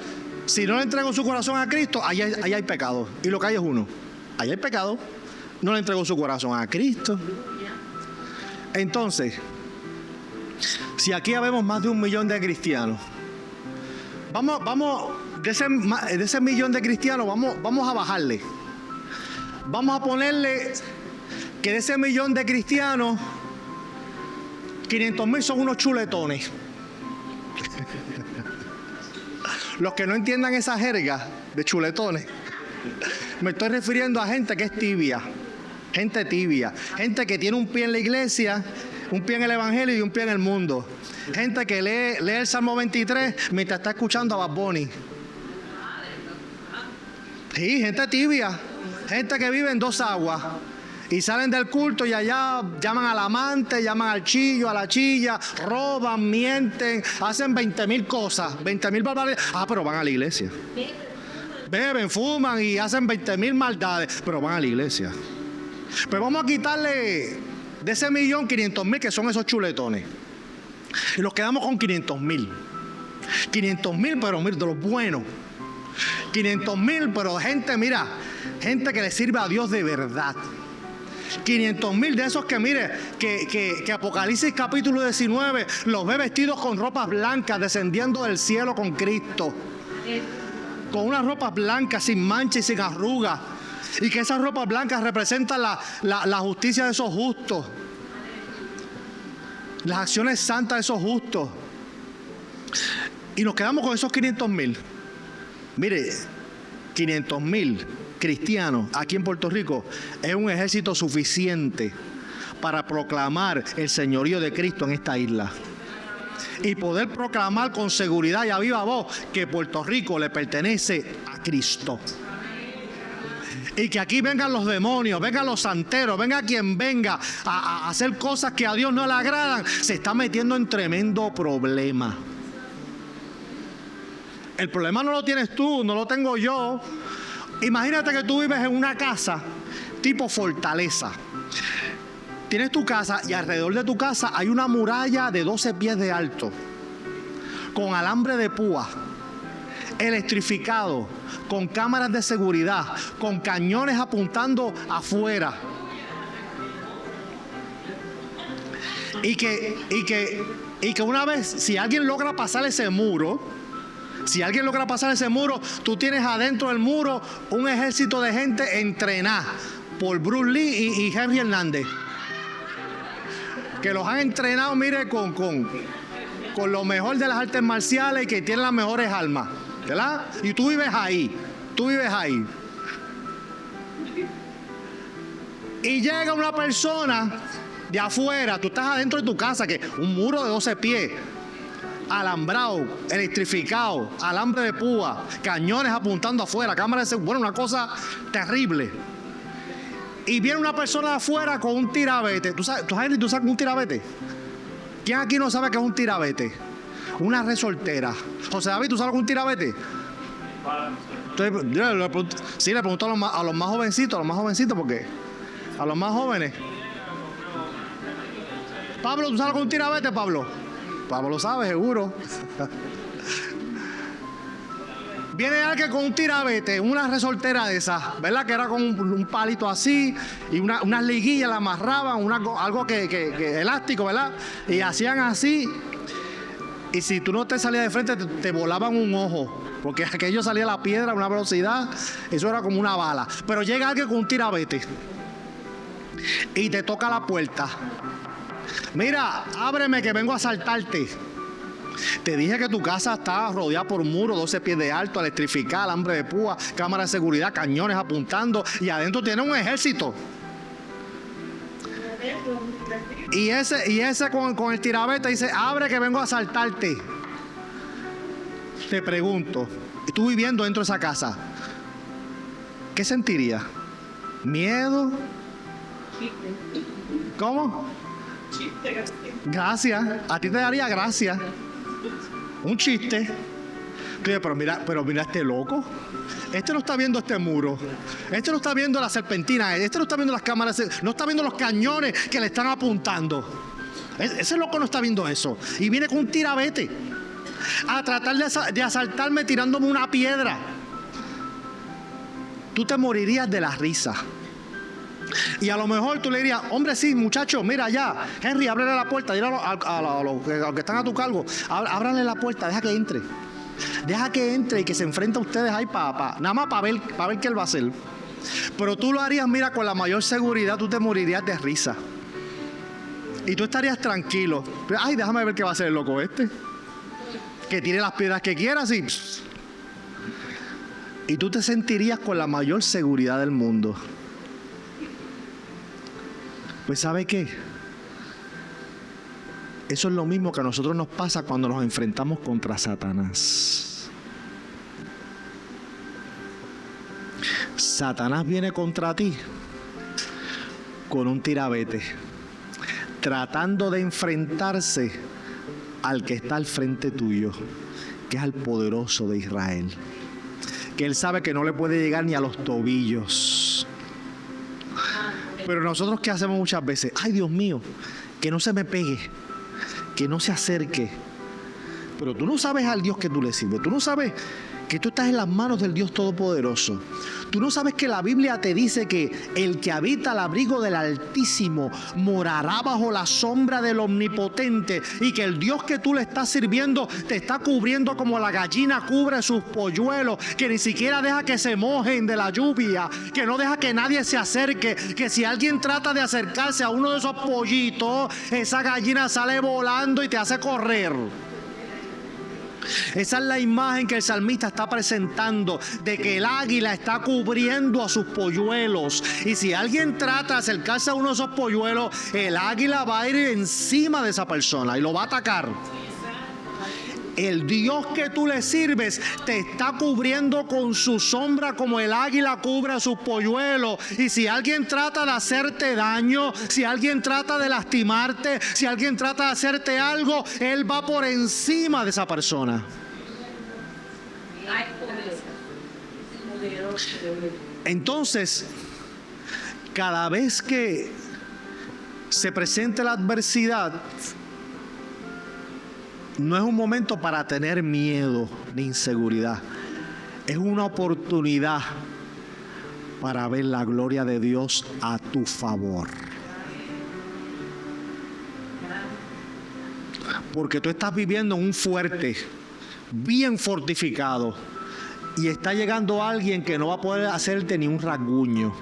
Si no le entregó su corazón a Cristo, ahí hay pecado. Y lo que hay es uno. Ahí hay pecado. No le entregó su corazón a Cristo. Entonces, si aquí habemos más de 1 millón de cristianos, vamos de ese 1 millón de cristianos, vamos a bajarle. Vamos a ponerle que de ese 1 millón de cristianos, 500,000 son unos chuletones. Los que no entiendan esa jerga de chuletones, me estoy refiriendo a gente que es tibia, gente tibia, gente que tiene un pie en la iglesia, un pie en el evangelio y un pie en el mundo, gente que lee el Salmo 23 mientras está escuchando a Bad Bunny. Sí, gente tibia, gente que vive en 2 aguas. Y salen del culto y allá llaman al amante, llaman al chillo, a la chilla, roban, mienten, hacen 20,000 cosas, 20,000 barbaridades. Pero van a la iglesia. beben, fuman y hacen 20,000 maldades, pero van a la iglesia. Pero vamos a quitarle de ese 1.500.000 que son esos chuletones. Y nos quedamos con 500,000. 500,000, pero mira, de los buenos. 500,000, pero gente, mira, gente que le sirve a Dios de verdad. 500,000 de esos que, mire, que Apocalipsis capítulo 19 los ve vestidos con ropas blancas, descendiendo del cielo con Cristo. Con unas ropas blancas, sin mancha y sin arrugas. Y que esas ropas blancas representan la justicia de esos justos. Las acciones santas de esos justos. Y nos quedamos con esos 500,000. Mire, 500,000 cristianos aquí en Puerto Rico es un ejército suficiente para proclamar el señorío de Cristo en esta isla. Y poder proclamar con seguridad y a viva voz que Puerto Rico le pertenece a Cristo. Y que aquí vengan los demonios, vengan los santeros, venga quien venga a hacer cosas que a Dios no le agradan, se está metiendo en tremendo problema. El problema no lo tienes tú, no lo tengo yo. Imagínate que tú vives en una casa tipo fortaleza. Tienes tu casa y alrededor de tu casa hay una muralla de 12 pies de alto, con alambre de púa, electrificado, con cámaras de seguridad, con cañones apuntando afuera. Y que una vez, si alguien logra pasar ese muro, tú tienes adentro del muro un ejército de gente entrenada por Bruce Lee y Henry Hernández, que los han entrenado, mire, con lo mejor de las artes marciales y que tienen las mejores armas, ¿verdad? Y tú vives ahí. Y llega una persona de afuera, tú estás adentro de tu casa, que un muro de 12 pies, alambrado, electrificado, alambre de púa, cañones apuntando afuera, cámaras de seguridad, bueno, una cosa terrible. Y viene una persona de afuera con un tirabete. ¿Tú sabes un tirabete? ¿Quién aquí no sabe qué es un tirabete? Una resortera. José David, ¿tú sabes qué es un tirabete? Sí, le pregunto a los más jovencitos, porque a los más jóvenes. Pablo, ¿tú sabes qué es un tirabete, Pablo? Pablo lo sabe, seguro. Viene alguien con un tirabete, una resortera de esas, ¿verdad? Que era con un palito así y unas liguillas la amarraban, algo que elástico, ¿verdad? Y hacían así. Y si tú no te salías de frente, te volaban un ojo, porque aquello salía a la piedra a una velocidad, eso era como una bala. Pero llega alguien con un tirabete y te toca la puerta. Mira, ábreme que vengo a asaltarte. Te dije que tu casa está rodeada por muros, 12 pies de alto, electrificada, alambre de púa, cámara de seguridad, cañones apuntando, y adentro tiene un ejército. Y ese con el tirabete dice, abre que vengo a asaltarte. Te pregunto, tú viviendo dentro de esa casa, ¿qué sentirías? ¿Miedo? ¿Cómo? Gracias. A ti te daría gracia. Un chiste. Pero mira este loco. Este no está viendo este muro. Este no está viendo la serpentina. Este no está viendo las cámaras. No está viendo los cañones que le están apuntando. Ese loco no está viendo eso. Y viene con un tirabete a tratar de asaltarme tirándome una piedra. Tú te morirías de la risa. Y a lo mejor tú le dirías, hombre, sí, muchacho, mira ya, Henry, ábrele la puerta, dile a los que están a tu cargo, ábrale la puerta, deja que entre y que se enfrente a ustedes ahí nada más para ver qué él va a hacer. Pero tú lo harías, mira, con la mayor seguridad, tú te morirías de risa. Y tú estarías tranquilo. Ay, déjame ver qué va a hacer el loco este. Que tire las piedras que quiera, así. Y tú te sentirías con la mayor seguridad del mundo. Pues ¿sabe qué? Eso es lo mismo que a nosotros nos pasa cuando nos enfrentamos contra Satanás. Satanás viene contra ti con un tirabete, tratando de enfrentarse al que está al frente tuyo, que es al poderoso de Israel, que él sabe que no le puede llegar ni a los tobillos. Pero nosotros, ¿qué hacemos muchas veces? Ay, Dios mío, que no se me pegue, que no se acerque. Pero tú no sabes al Dios que tú le sirves. Tú no sabes que tú estás en las manos del Dios Todopoderoso. Tú no sabes que la Biblia te dice que el que habita al abrigo del Altísimo morará bajo la sombra del Omnipotente, y que el Dios que tú le estás sirviendo te está cubriendo como la gallina cubre sus polluelos, que ni siquiera deja que se mojen de la lluvia, que no deja que nadie se acerque, que si alguien trata de acercarse a uno de esos pollitos, esa gallina sale volando y te hace correr. Esa es la imagen que el salmista está presentando, de que el águila está cubriendo a sus polluelos, y si alguien trata de acercarse a uno de esos polluelos, el águila va a ir encima de esa persona y lo va a atacar. El Dios que tú le sirves te está cubriendo con su sombra como el águila cubre a sus polluelos. Y si alguien trata de hacerte daño, si alguien trata de lastimarte, si alguien trata de hacerte algo, Él va por encima de esa persona. Entonces, cada vez que se presente la adversidad, no es un momento para tener miedo ni inseguridad. Es una oportunidad para ver la gloria de Dios a tu favor. Porque tú estás viviendo en un fuerte, bien fortificado, y está llegando alguien que no va a poder hacerte ni un rasguño.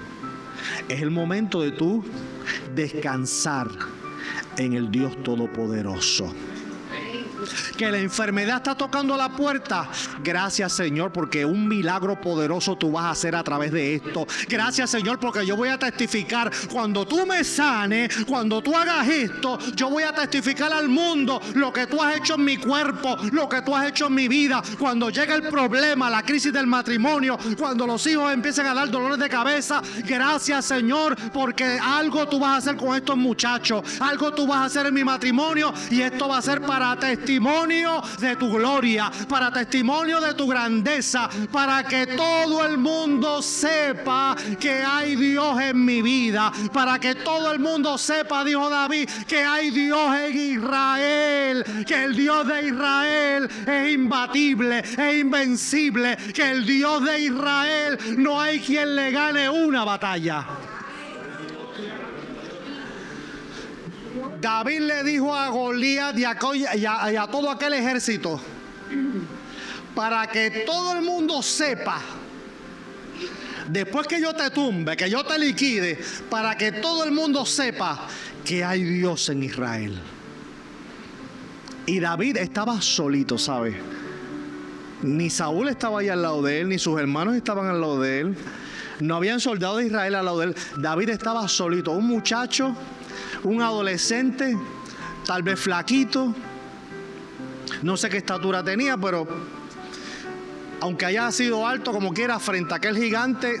Es el momento de tú descansar en el Dios Todopoderoso. Que la enfermedad está tocando la puerta. Gracias, Señor, porque un milagro poderoso tú vas a hacer a través de esto. Gracias, Señor, porque yo voy a testificar. Cuando tú me sanes, cuando tú hagas esto, yo voy a testificar al mundo lo que tú has hecho en mi cuerpo, lo que tú has hecho en mi vida. Cuando llega el problema, la crisis del matrimonio, cuando los hijos empiezan a dar dolores de cabeza, gracias, Señor, porque algo tú vas a hacer con estos muchachos, algo tú vas a hacer en mi matrimonio, y esto va a ser para testimonio de tu gloria, para testimonio de tu grandeza, para que todo el mundo sepa que hay Dios en mi vida, para que todo el mundo sepa, dijo David, que hay Dios en Israel, que el Dios de Israel es imbatible, es invencible, que el Dios de Israel no hay quien le gane una batalla. David le dijo a Goliat y a todo aquel ejército, para que todo el mundo sepa, después que yo te tumbe, que yo te liquide, para que todo el mundo sepa que hay Dios en Israel. Y David estaba solito, ¿sabes? Ni Saúl estaba ahí al lado de él, ni sus hermanos estaban al lado de él. No habían soldados de Israel al lado de él. David estaba solito, un muchacho, un adolescente, tal vez flaquito, no sé qué estatura tenía, pero aunque haya sido alto como quiera, frente a aquel gigante,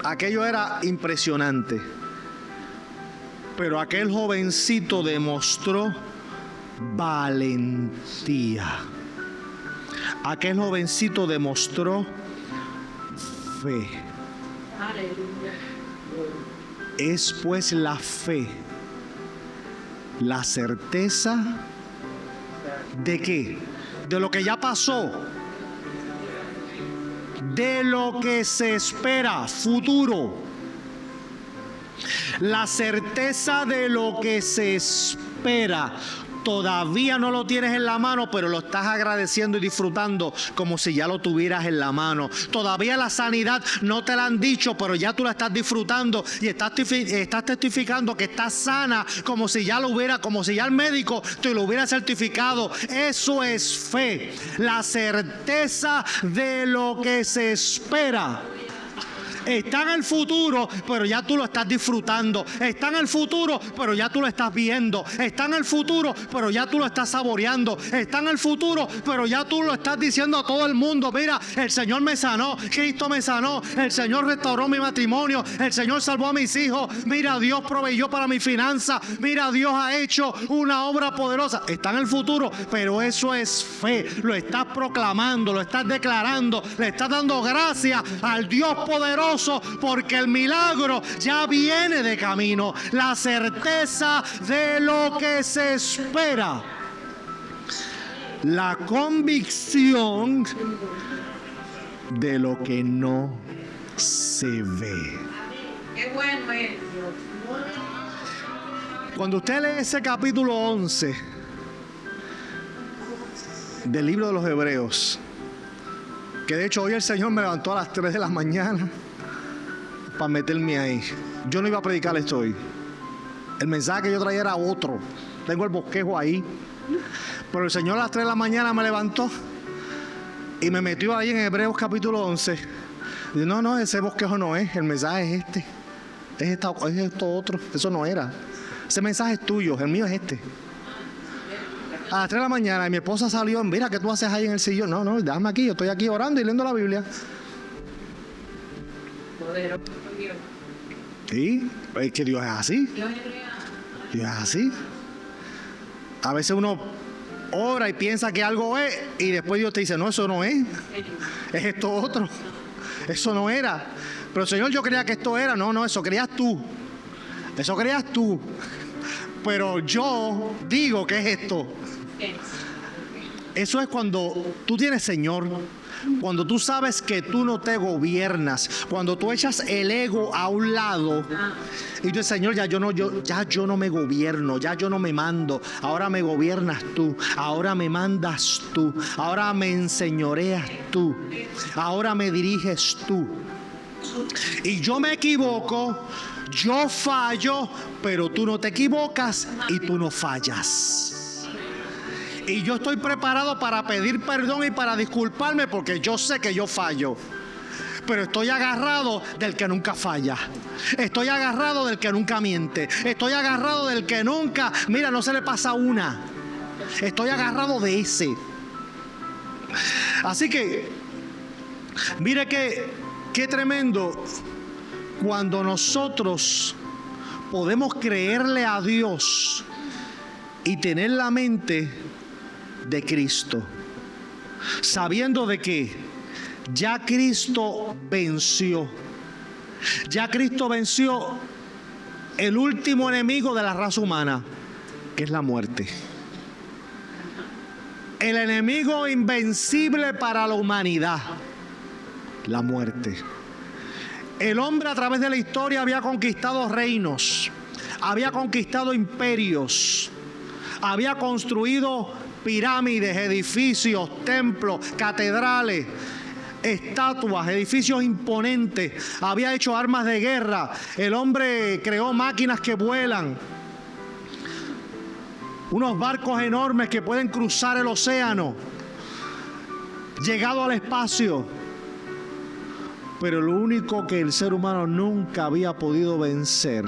aquello era impresionante. Pero aquel jovencito demostró valentía. Aquel jovencito demostró fe. Es pues la fe, la certeza de qué, de lo que ya pasó, de lo que se espera, futuro. La certeza de lo que se espera. Todavía no lo tienes en la mano, pero lo estás agradeciendo y disfrutando como si ya lo tuvieras en la mano. Todavía la sanidad no te la han dicho, pero ya tú la estás disfrutando y estás testificando que estás sana como si ya como si ya el médico te lo hubiera certificado. Eso es fe, la certeza de lo que se espera. Está en el futuro, pero ya tú lo estás disfrutando. Está en el futuro, pero ya tú lo estás viendo. Está en el futuro, pero ya tú lo estás saboreando. Está en el futuro, pero ya tú lo estás diciendo a todo el mundo: mira, el Señor me sanó, Cristo me sanó, el Señor restauró mi matrimonio, el Señor salvó a mis hijos, mira, Dios proveyó para mi finanza, mira, Dios ha hecho una obra poderosa. Está en el futuro, pero eso es fe. Lo estás proclamando, lo estás declarando, le estás dando gracias al Dios poderoso, porque el milagro ya viene de camino. La certeza de lo que se espera, la convicción de lo que no se ve. Qué bueno es. Cuando usted lee ese capítulo 11 del libro de los Hebreos, que de hecho hoy el Señor me levantó a las 3 de la mañana para meterme ahí. Yo no iba a predicar esto hoy. El mensaje que yo traía era otro. Tengo el bosquejo ahí. Pero el Señor a las 3 de la mañana me levantó y me metió ahí en Hebreos capítulo 11. Y yo, no, ese bosquejo no es. El mensaje es este. Es esto otro. Eso no era. Ese mensaje es tuyo. El mío es este. A las 3 de la mañana, y mi esposa salió: mira, ¿qué tú haces ahí en el sillón? No, déjame aquí, yo estoy aquí orando y leyendo la Biblia. Sí, es que Dios es así. Dios es así. A veces uno ora y piensa que algo es, y después Dios te dice: no, eso no es. Es esto otro. Eso no era. Pero Señor, yo creía que esto era. No, eso creías tú. Eso creías tú. Pero yo digo que es esto. Eso es cuando tú tienes Señor, cuando tú sabes que tú no te gobiernas, cuando tú echas el ego a un lado y tú dices: Señor, ya yo no me gobierno, ya yo no me mando, ahora me gobiernas tú, ahora me mandas tú, ahora me enseñoreas tú, ahora me diriges tú. Y yo me equivoco, yo fallo, pero tú no te equivocas y tú no fallas. Y yo estoy preparado para pedir perdón y para disculparme, porque yo sé que yo fallo. Pero estoy agarrado del que nunca falla. Estoy agarrado del que nunca miente. Estoy agarrado del que nunca, mira, no se le pasa una. Estoy agarrado de ese. Así que, mire qué tremendo cuando nosotros podemos creerle a Dios y tener la mente de Cristo, sabiendo de que ya Cristo venció. Ya Cristo venció el último enemigo de la raza humana, que es la muerte. El enemigo invencible para la humanidad, la muerte. El hombre a través de la historia había conquistado reinos, había conquistado imperios, había construido pirámides, edificios, templos, catedrales, estatuas, edificios imponentes. Había hecho armas de guerra. El hombre creó máquinas que vuelan, unos barcos enormes que pueden cruzar el océano, llegado al espacio. Pero lo único que el ser humano nunca había podido vencer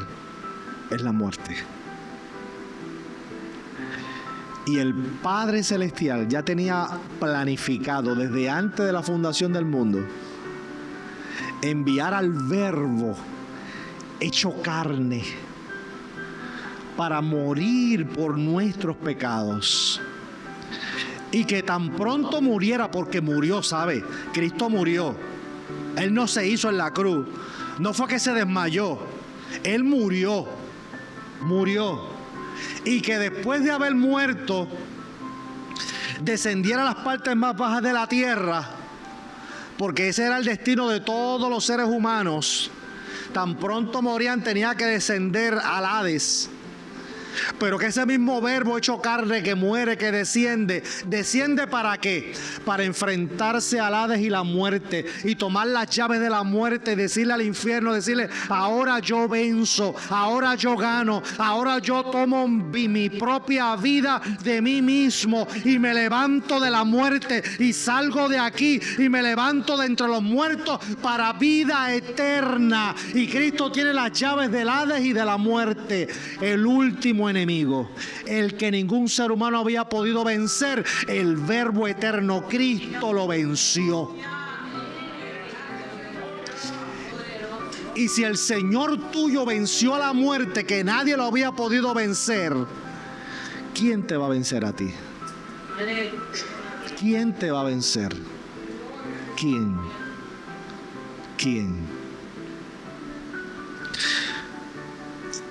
es la muerte. Y el Padre Celestial ya tenía planificado desde antes de la fundación del mundo enviar al Verbo hecho carne para morir por nuestros pecados. Y que tan pronto muriera, porque murió, ¿sabe? Cristo murió. Él no se hizo en la cruz. No fue que se desmayó. Él murió. Y que después de haber muerto, descendiera a las partes más bajas de la tierra, porque ese era el destino de todos los seres humanos. Tan pronto morían, tenía que descender al Hades, Pero que ese mismo verbo hecho carne, que muere, que desciende, ¿desciende para qué? Para enfrentarse al Hades y la muerte, y tomar las llaves de la muerte, y decirle al infierno, decirle: ahora yo venzo, ahora yo gano, ahora yo tomo mi propia vida de mí mismo, y me levanto de la muerte, y salgo de aquí, y me levanto de entre los muertos para vida eterna. Y Cristo tiene las llaves del Hades y de la muerte, el último enemigo, el que ningún ser humano había podido vencer. El Verbo eterno, Cristo, lo venció. Y si el Señor tuyo venció a la muerte, que nadie lo había podido vencer, ¿quién te va a vencer a ti? ¿Quién te va a vencer? ¿Quién?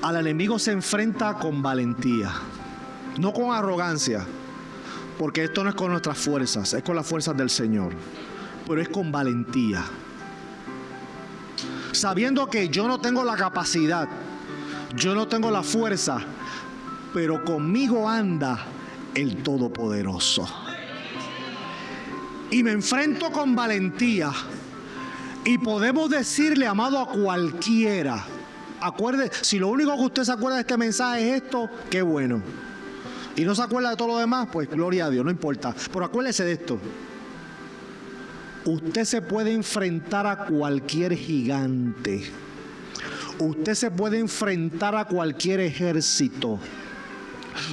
Al enemigo se enfrenta con valentía, no con arrogancia, porque esto no es con nuestras fuerzas, es con las fuerzas del Señor, pero es con valentía, sabiendo que yo no tengo la capacidad, yo no tengo la fuerza, pero conmigo anda el Todopoderoso. Y me enfrento con valentía. Y podemos decirle, amado, a cualquiera: acuerde, si lo único que usted se acuerda de este mensaje es esto, qué bueno. Y no se acuerda de todo lo demás, pues gloria a Dios, no importa. Pero acuérdese de esto: usted se puede enfrentar a cualquier gigante. Usted se puede enfrentar a cualquier ejército.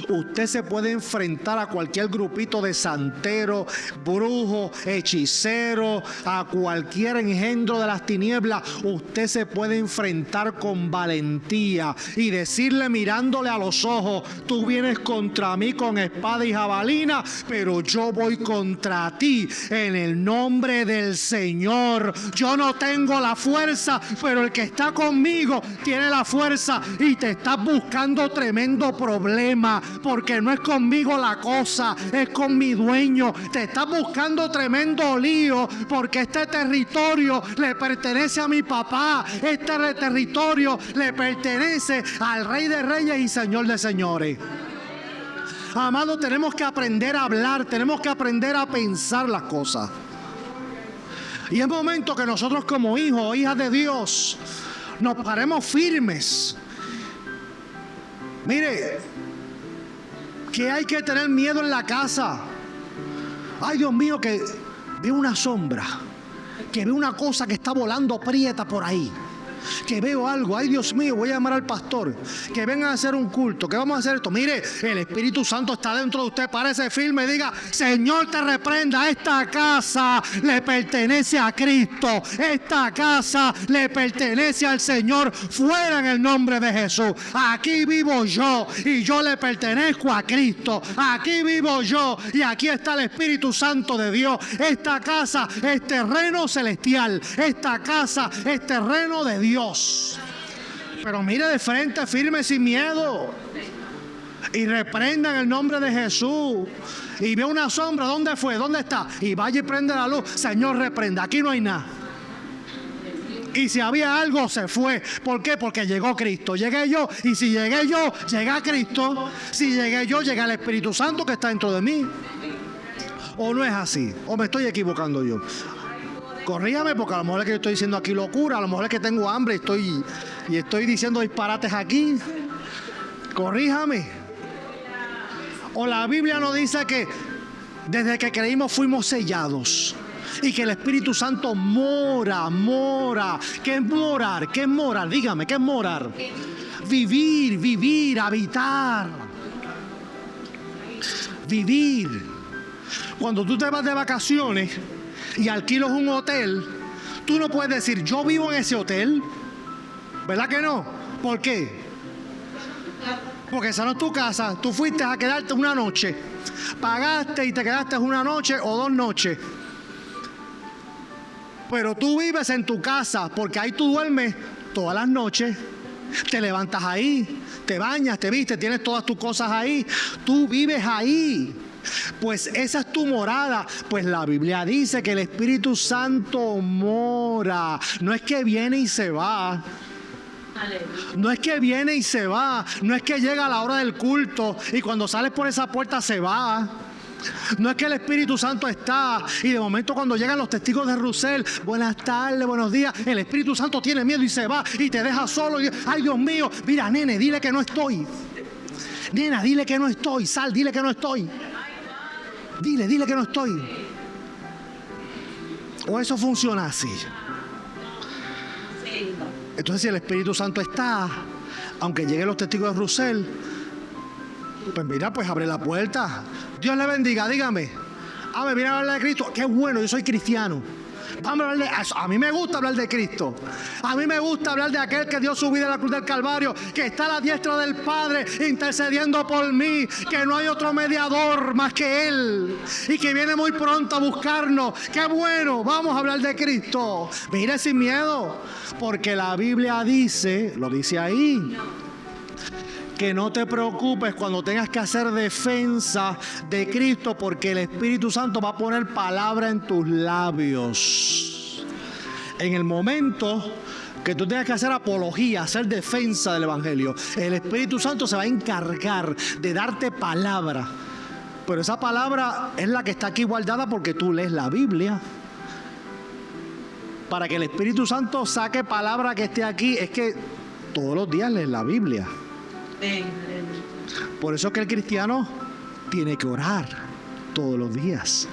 Usted se puede enfrentar a cualquier grupito de santeros, brujos, hechiceros, a cualquier engendro de las tinieblas. Usted se puede enfrentar con valentía y decirle, mirándole a los ojos: tú vienes contra mí con espada y jabalina, pero yo voy contra ti en el nombre del Señor. Yo no tengo la fuerza, pero el que está conmigo tiene la fuerza, y te estás buscando tremendo problema, porque no es conmigo la cosa, es con mi dueño. Te estás buscando tremendo lío, porque este territorio le pertenece a mi papá, este territorio le pertenece al Rey de Reyes y Señor de Señores. Amado, tenemos que aprender a hablar, tenemos que aprender a pensar las cosas. Y es momento que nosotros, como hijos o hijas de Dios, nos paremos firmes. Mire, que hay que tener miedo en la casa. Ay, Dios mío, que veo una sombra, que veo una cosa que está volando prieta por ahí, que veo algo. Ay, Dios mío, voy a llamar al pastor, que vengan a hacer un culto, que vamos a hacer esto. Mire, el Espíritu Santo está dentro de usted. Párese firme y diga: Señor, te reprenda. Esta casa le pertenece a Cristo, esta casa le pertenece al Señor. Fuera en el nombre de Jesús. Aquí vivo yo y yo le pertenezco a Cristo. Aquí vivo yo y aquí está el Espíritu Santo de Dios. Esta casa es terreno celestial, esta casa es terreno de Dios. Pero mire de frente, firme, sin miedo, y reprenda en el nombre de Jesús. Y ve una sombra, ¿dónde fue? ¿Dónde está? Y vaya y prende la luz. Señor, reprenda, aquí no hay nada. Y si había algo, se fue. ¿Por qué? Porque llegó Cristo. Llegué yo, y si llegué yo, llega Cristo. Si llegué yo, llega el Espíritu Santo que está dentro de mí. ¿O no es así? ¿O me estoy equivocando yo? Corríjame, porque a lo mejor es que yo estoy diciendo aquí locura, a lo mejor es que tengo hambre y estoy diciendo disparates aquí. Corríjame. O la Biblia nos dice que desde que creímos fuimos sellados, y que el Espíritu Santo mora. ¿Qué es morar? ¿Qué es morar? Dígame, ¿qué es morar? Vivir, habitar. Vivir. Cuando tú te vas de vacaciones y alquilas un hotel, tú no puedes decir: yo vivo en ese hotel. ¿Verdad que no? ¿Por qué? Porque esa no es tu casa. Tú fuiste a quedarte una noche, pagaste y te quedaste una noche o 2 noches. Pero tú vives en tu casa, porque ahí tú duermes todas las noches. Te levantas ahí, te bañas, te vistes, tienes todas tus cosas ahí. Tú vives ahí. Pues esa es tu morada. Pues la Biblia dice que el Espíritu Santo mora. No es que viene y se va. No es que viene y se va. No es que llega a la hora del culto y cuando sales por esa puerta se va. No es que el Espíritu Santo está y de momento cuando llegan los testigos de Rusell, buenas tardes, buenos días, el Espíritu Santo tiene miedo y se va y te deja solo. Ay, Dios mío, mira, nene, dile que no estoy. Nena, dile que no estoy. Sal, dile que no estoy. Dile que no estoy. O eso funciona así. Entonces, si el Espíritu Santo está, aunque lleguen los testigos de Rusell, pues mira, pues abre la puerta. Dios le bendiga, dígame. Me viene a hablar de Cristo. Qué bueno, yo soy cristiano. Vamos a hablar de eso. A mí me gusta hablar de Cristo. A mí me gusta hablar de aquel que dio su vida en la cruz del Calvario, que está a la diestra del Padre intercediendo por mí, que no hay otro mediador más que Él y que viene muy pronto a buscarnos. Qué bueno, vamos a hablar de Cristo. Mire, sin miedo, porque la Biblia dice, lo dice ahí, que no te preocupes cuando tengas que hacer defensa de Cristo, porque el Espíritu Santo va a poner palabra en tus labios. En el momento que tú tengas que hacer apología, hacer defensa del Evangelio, el Espíritu Santo se va a encargar de darte palabra. Pero esa palabra es la que está aquí guardada porque tú lees la Biblia. Para que el Espíritu Santo saque palabra que esté aquí, es que todos los días lees la Biblia. Por eso es que el cristiano tiene que orar todos los días.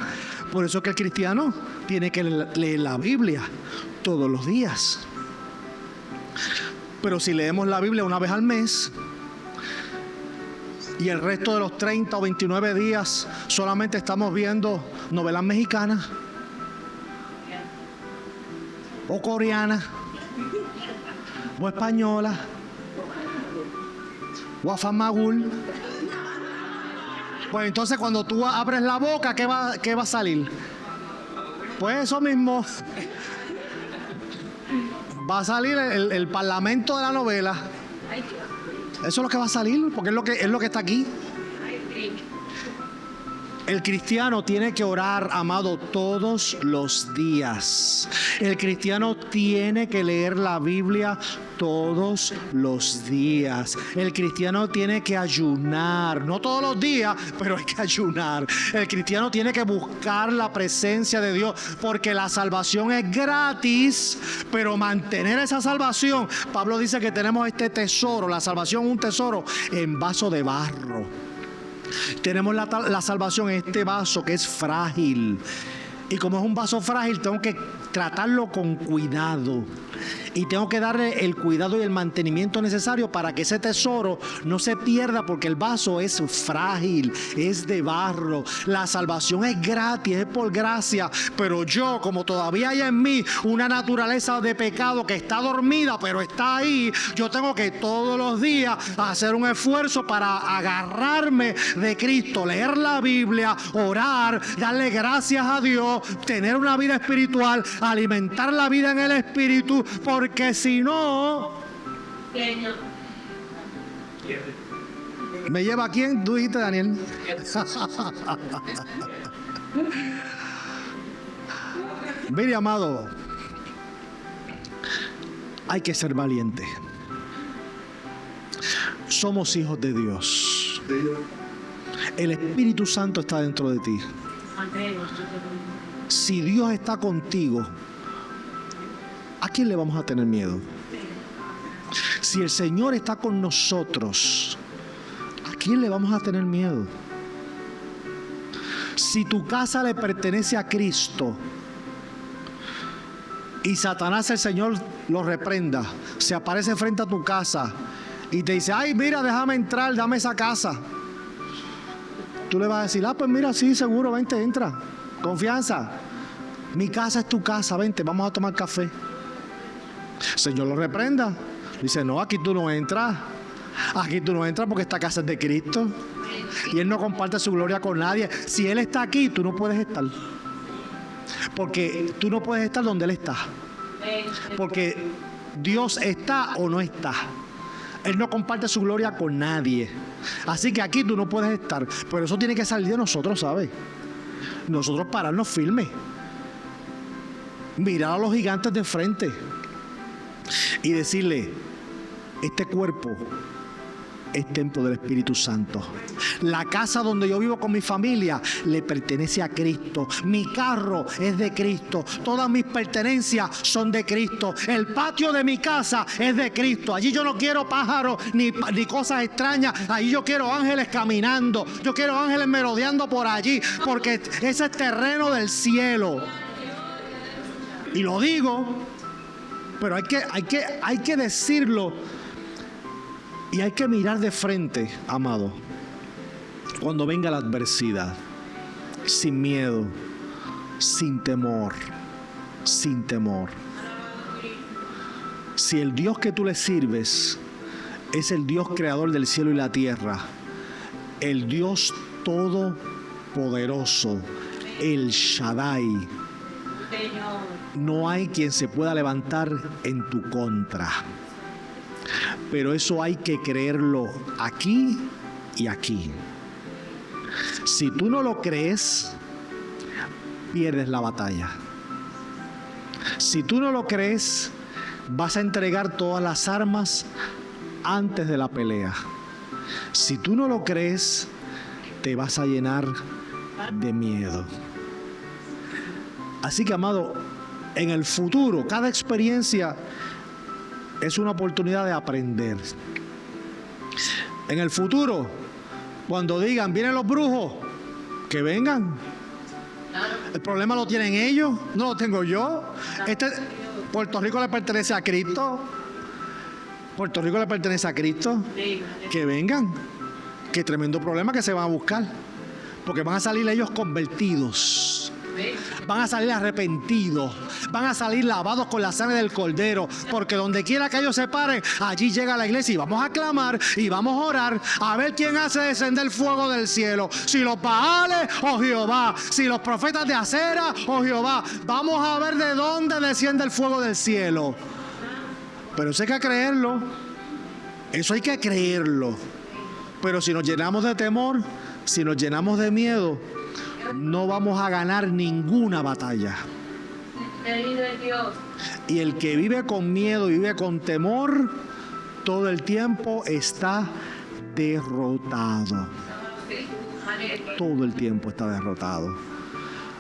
Por eso es que el cristiano tiene que leer la Biblia todos los días. Pero si leemos la Biblia una vez al mes y el resto de los 30 o 29 días solamente estamos viendo novelas mexicanas o coreanas o españolas o afamagul, pues entonces cuando tú abres la boca, ¿qué va a salir? Pues eso mismo. Va a salir el parlamento de la novela. Eso es lo que va a salir, porque es lo que está aquí. El cristiano tiene que orar, amado, todos los días. El cristiano tiene que leer la Biblia todos los días. El cristiano tiene que ayunar, no todos los días, pero hay que ayunar. El cristiano tiene que buscar la presencia de Dios, porque la salvación es gratis, pero mantener esa salvación, Pablo dice que tenemos este tesoro, la salvación, un tesoro en vaso de barro. Tenemos la salvación en este vaso que es frágil. Y como es un vaso frágil, tengo que tratarlo con cuidado. Y tengo que darle el cuidado y el mantenimiento necesario para que ese tesoro no se pierda, porque el vaso es frágil, es de barro. La salvación es gratis, es por gracia. Pero yo, como todavía hay en mí una naturaleza de pecado que está dormida, pero está ahí, yo tengo que todos los días hacer un esfuerzo para agarrarme de Cristo, leer la Biblia, orar, darle gracias a Dios, tener una vida espiritual, alimentar la vida en el Espíritu, porque si no, ¿me lleva a quién? Tú dijiste, Daniel. Mire, amado, hay que ser valiente. Somos hijos de Dios. El Espíritu Santo está dentro de ti. Si Dios está contigo, ¿a quién le vamos a tener miedo? Si el Señor está con nosotros, ¿a quién le vamos a tener miedo? Si tu casa le pertenece a Cristo y Satanás, el Señor lo reprenda, se aparece frente a tu casa y te dice: ay, mira, déjame entrar, dame esa casa. Tú le vas a decir: pues mira, sí, seguro, vente, entra. Confianza. Mi casa es tu casa, vente, vamos a tomar café. El Señor lo reprenda. Dice: no, aquí tú no entras. Aquí tú no entras porque esta casa es de Cristo. Y Él no comparte su gloria con nadie. Si Él está aquí, tú no puedes estar. Porque tú no puedes estar donde Él está. Porque Dios está o no está. Él no comparte su gloria con nadie. Así que aquí tú no puedes estar. Pero eso tiene que salir de nosotros, ¿sabes? Nosotros pararnos firmes. Mirar a los gigantes de frente y decirle: este cuerpo es templo del Espíritu Santo. La casa donde yo vivo con mi familia le pertenece a Cristo. Mi carro es de Cristo. Todas mis pertenencias son de Cristo. El patio de mi casa es de Cristo. Allí yo no quiero pájaros ni cosas extrañas. Allí yo quiero ángeles caminando. Yo quiero ángeles merodeando por allí, porque ese es terreno del cielo. Y lo digo, pero hay que decirlo. Y hay que mirar de frente, amado, cuando venga la adversidad, sin miedo, sin temor, sin temor. Si el Dios que tú le sirves es el Dios creador del cielo y la tierra, el Dios todopoderoso, el Shaddai, no hay quien se pueda levantar en tu contra. Pero eso hay que creerlo aquí y aquí. Si tú no lo crees, pierdes la batalla. Si tú no lo crees, vas a entregar todas las armas antes de la pelea. Si tú no lo crees, te vas a llenar de miedo. Así que, amado, en el futuro, cada experiencia es una oportunidad de aprender. En el futuro, cuando digan, vienen los brujos, que vengan. El problema lo tienen ellos, no lo tengo yo. Puerto Rico le pertenece a Cristo. Puerto Rico le pertenece a Cristo. Que vengan. Qué tremendo problema que se van a buscar. Porque van a salir ellos convertidos. Van a salir arrepentidos, van a salir lavados con la sangre del Cordero, porque donde quiera que ellos se paren, allí llega la iglesia y vamos a clamar y vamos a orar a ver quién hace descender fuego del cielo, si los Baales o Jehová, si los profetas de Acera o Jehová. Vamos a ver de dónde desciende el fuego del cielo. Pero eso hay que creerlo, eso hay que creerlo. Pero si nos llenamos de temor, si nos llenamos de miedo, no vamos a ganar ninguna batalla. Y el que vive con miedo y vive con temor, todo el tiempo está derrotado. Todo el tiempo está derrotado.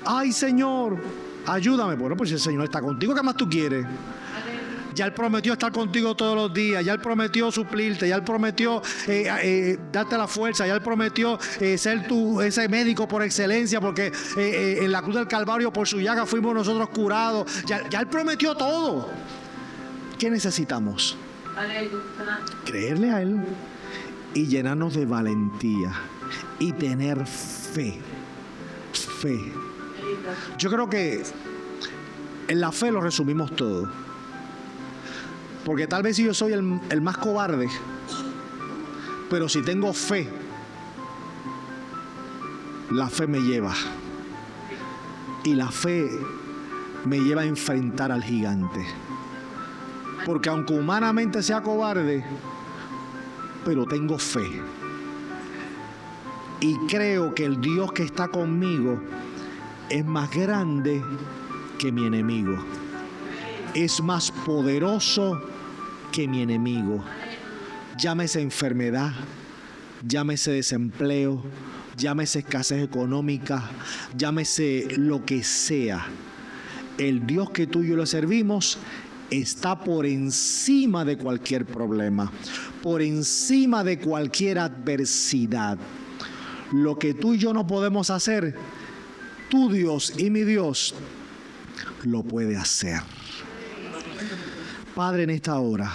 Ay, Señor, ayúdame. Bueno, pues si el Señor está contigo, ¿qué más tú quieres? Ya Él prometió estar contigo todos los días, ya Él prometió suplirte, ya Él prometió darte la fuerza, ya Él prometió ser ese médico por excelencia, porque en la cruz del Calvario por su llaga fuimos nosotros curados. Ya Él prometió todo. ¿Qué necesitamos? Creerle a Él y llenarnos de valentía y tener fe. Fe. Yo creo que en la fe lo resumimos todo. Porque tal vez si yo soy el más cobarde, pero si tengo fe, la fe me lleva. Y la fe me lleva a enfrentar al gigante. Porque aunque humanamente sea cobarde, pero tengo fe. Y creo que el Dios que está conmigo es más grande que mi enemigo. Es más poderoso que mi enemigo. Llámese enfermedad, llámese desempleo, llámese escasez económica, llámese lo que sea. El Dios que tú y yo le servimos está por encima de cualquier problema, por encima de cualquier adversidad. Lo que tú y yo no podemos hacer, tu Dios y mi Dios lo puede hacer. Padre, en esta hora